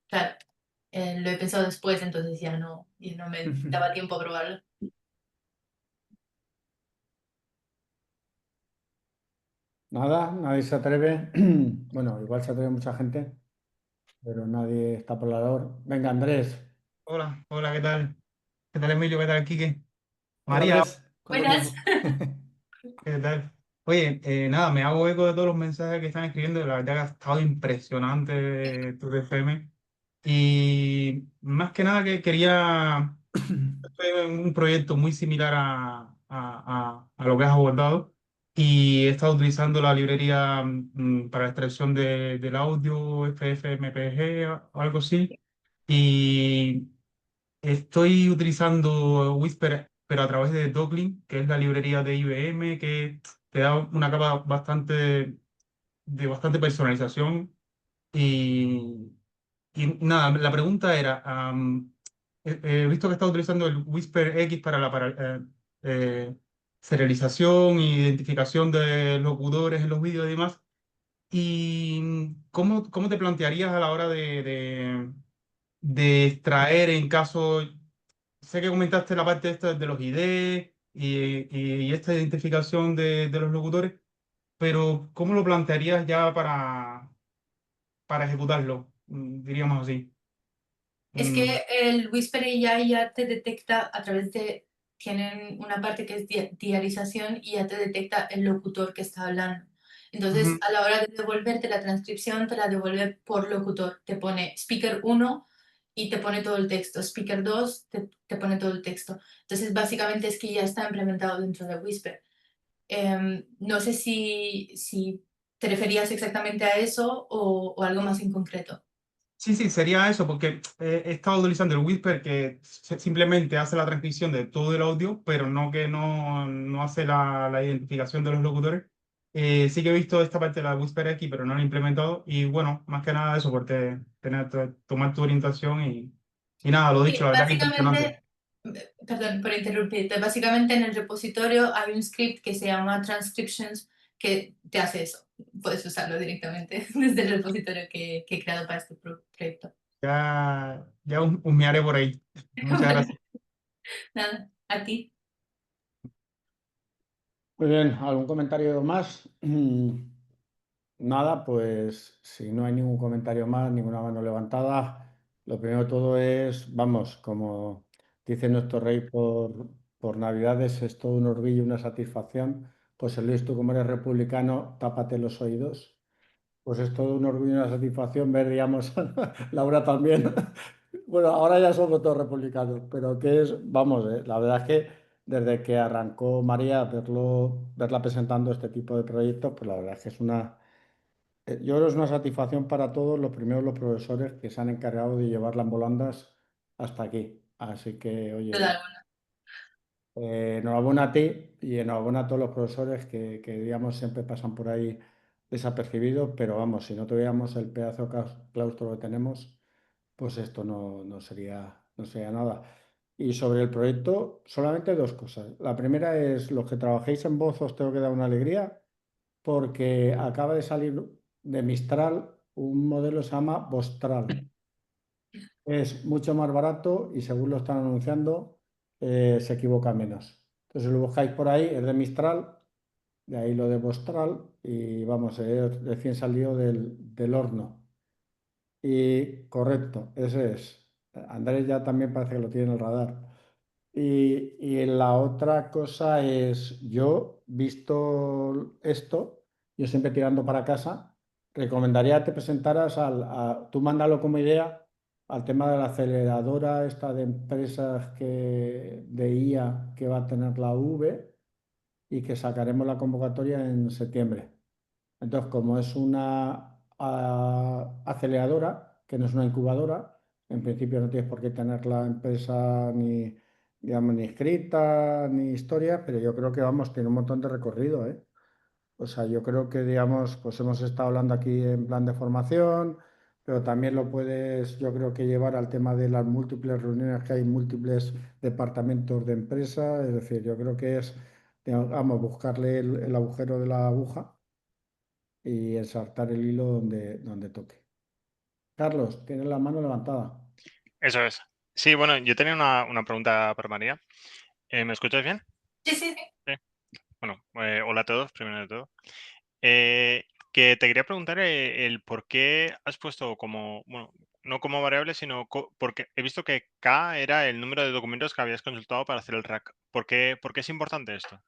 claro, lo he pensado después, entonces y no me daba tiempo a probarlo. Nada, nadie se atreve. Bueno, igual se atreve mucha gente, pero nadie está por la labor. Venga, Andrés. Hola, hola, ¿qué tal? ¿Qué tal, Emilio? ¿Qué tal, Quique? Hola María, Andrés, ¿cuánto Buenas. tiempo? ¿qué tal? Oye, nada, me hago eco de todos los mensajes que están escribiendo. La verdad que ha estado impresionante tu TFM. Y más que nada que quería, estoy en un proyecto muy similar a lo que has abordado y he estado utilizando la librería para la extracción del audio, FFmpeg o algo así. Y estoy utilizando Whisper, pero a través de Docklin, que es la librería de IBM, que te da una capa de bastante personalización. Y, y nada, la pregunta era, he visto que está utilizando el Whisper X para eh, serialización e identificación de locutores en los vídeos y demás. ¿Y cómo te plantearías a la hora de extraer en caso? Sé que comentaste la parte esta de los ID y esta identificación de los locutores, pero ¿cómo lo plantearías ya para ejecutarlo? Diríamos así. Es Mm, que el Whisper AI ya te detecta a través de, tienen una parte que es diarización y ya te detecta el locutor que está hablando. Entonces, ujú. a la hora de devolverte la transcripción, te la devuelve por locutor. Te pone speaker 1 y te pone todo el texto. Speaker 2 te pone todo el texto. Entonces, básicamente es que ya está implementado dentro de Whisper. No sé si te referías exactamente a eso o algo más en concreto. Sí, sí, sería eso, porque he estado utilizando el Whisper que simplemente hace la transcripción de todo el audio, pero no hace la identificación de los locutores. Sí que he visto esta parte de la Whisper X, pero no la he implementado. Y bueno, más que nada eso, porque tomar tu orientación y nada, lo dicho, Sí, la verdad que impresionante. básicamente, perdón por interrumpirte, básicamente en el repositorio hay un script que se llama transcriptions que te hace eso. Puedes usarlo directamente desde el repositorio que he creado para este proyecto. Ya husmearé por ahí. Muchas Vale, gracias. nada, a ti. Muy bien, ¿algún comentario más? Nada, pues si no hay ningún comentario más, ninguna mano levantada, lo primero de todo es, vamos, como dice nuestro rey por Navidades, es todo un orgullo y una satisfacción. Pues Luis, tú como eres republicano, tápate los oídos. Pues es todo un orgullo y una satisfacción ver, digamos, Laura también. Bueno, ahora ya somos todos republicanos, pero que es, vamos, la verdad es que desde que arrancó María, verla presentando este tipo de proyectos, pues la verdad es que es yo creo que es una satisfacción para todos, los primeros los profesores que se han encargado de llevarla en volandas hasta aquí. Así que, oye, Total, enhorabuena a ti y enhorabuena a todos los profesores que, digamos, siempre pasan por ahí desapercibidos, pero vamos, si no tuviéramos el pedazo de claustro que tenemos, pues esto no sería nada. Y sobre el proyecto, solamente dos cosas. La primera es, los que trabajéis en voz os tengo que dar una alegría porque acaba de salir de Mistral un modelo que se llama Vostral. Es mucho más barato y según lo están anunciando, se equivoca menos. Entonces, si lo buscáis por ahí, es de Mistral, de ahí lo de Vostral, y vamos, es recién salido del horno. Y correcto, ese es. Andrés ya también parece que lo tiene en el radar. Y la otra cosa es, yo, visto esto, yo siempre tirando para casa, recomendaría que te presentaras tú mándalo como idea al tema de la aceleradora esta de empresas de IA que va a tener la V y que sacaremos la convocatoria en septiembre. Entonces, como es una aceleradora, que no es una incubadora, en principio no tienes por qué tener la empresa ni, digamos, ni escrita ni historia, pero yo creo que vamos, tiene un montón de recorrido, ¿eh? O sea, yo creo que, digamos, pues hemos estado hablando aquí en plan de formación, pero también lo puedes, yo creo que llevar al tema de las múltiples reuniones que hay, múltiples departamentos de empresa. Es decir, yo creo que es, digamos, buscarle el agujero de la aguja y ensartar el hilo donde toque. Carlos, tienes la mano levantada. Eso es. Sí, bueno, yo tenía una pregunta para María. ¿Me escuchas bien? Sí, sí, sí. Sí. Bueno, hola a todos, primero de todo. Que te quería preguntar el por qué has puesto como, bueno, no como variable, sino porque he visto que K era el número de documentos que habías consultado para hacer el rack. ¿Por qué es importante esto?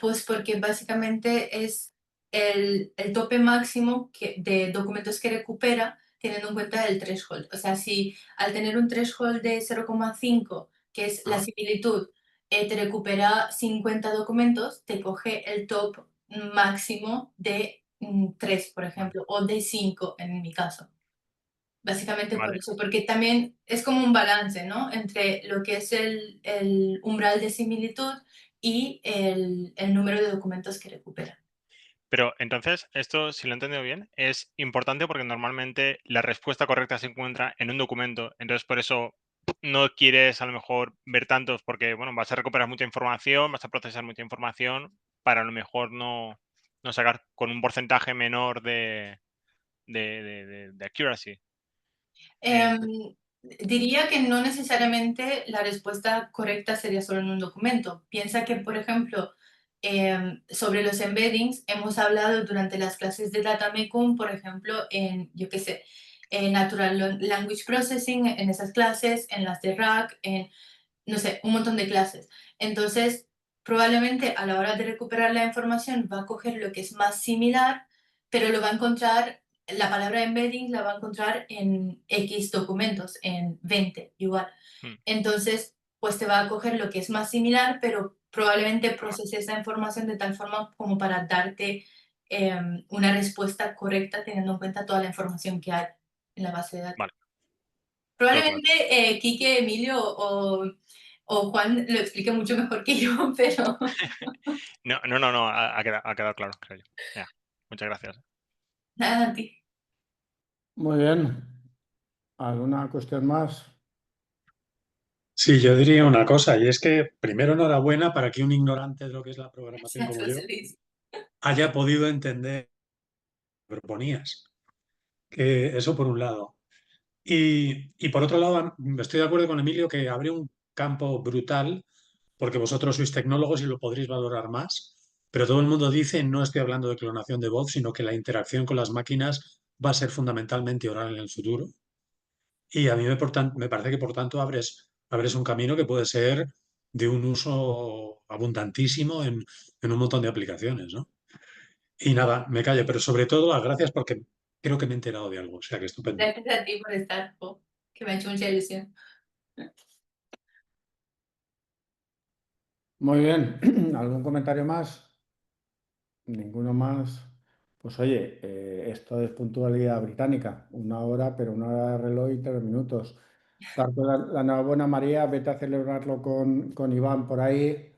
Pues porque básicamente es el tope máximo de documentos que recupera teniendo en cuenta el threshold. O sea, si al tener un threshold de 0,5, que es la Ajá. similitud, te recupera 50 documentos, te coge el top máximo de 3, por Vale. ejemplo, o de 5 en mi caso. Básicamente por Vale. eso, porque también es como un balance, ¿no? Entre lo que es el umbral de similitud y el número de documentos que recupera. Pero entonces, esto, si lo he entendido bien, es importante porque normalmente la respuesta correcta se encuentra en un documento. Entonces, por eso no quieres a lo mejor ver tantos porque, bueno, vas a recuperar mucha información, vas a procesar mucha información para a lo mejor no sacar con un porcentaje menor de accuracy. Em, Diría que no necesariamente la respuesta correcta sería solo en un documento. Piensa que, por ejemplo, sobre los embeddings hemos hablado durante las clases de Data Mekun, por ejemplo, en, yo qué sé, en Natural Language Processing, en esas clases, en las de RAG, en, no sé, un montón de clases. Entonces, probablemente a la hora de recuperar la información va a coger lo que es más similar, pero lo va a encontrar, la palabra embedding la va a encontrar en X documentos, en 20 igual. Mm, Entonces, pues te va a coger lo que es más similar, pero probablemente procese esa información de tal forma como para darte una respuesta correcta teniendo en cuenta toda la información que hay en la base de datos. Vale, todo claro. Probablemente Quique, Emilio o Juan lo explique mucho mejor que yo, pero No, ha quedado claro, creo yo. Ya, muchas gracias. nada, a ti. Muy bien. ¿Alguna cuestión más? Sí, yo diría una cosa, y es que primero enhorabuena para que un ignorante de lo que es la programación como yo haya podido entender lo que proponías. Que eso por un lado. Y por otro lado, estoy de acuerdo con Emilio que abre un campo brutal, porque vosotros sois tecnólogos y lo podréis valorar más, pero todo el mundo dice, no estoy hablando de clonación de voz, sino que la interacción con las máquinas va a ser fundamentalmente oral en el futuro. Y a mí me parece que, por tanto, abres un camino que puede ser de un uso abundantísimo en un montón de aplicaciones, ¿no? Y nada, me callo, pero sobre todo las gracias porque creo que me he enterado de algo, o sea que estupendo. Gracias a ti por estar, que me ha hecho mucha ilusión. Muy bien. ¿Algún comentario más? Ninguno más. Pues oye, esto es puntualidad británica. 1 hora, pero 1 hora de reloj y 3 minutos. Darte la enhorabuena, María. Vete a celebrarlo con Iván por ahí.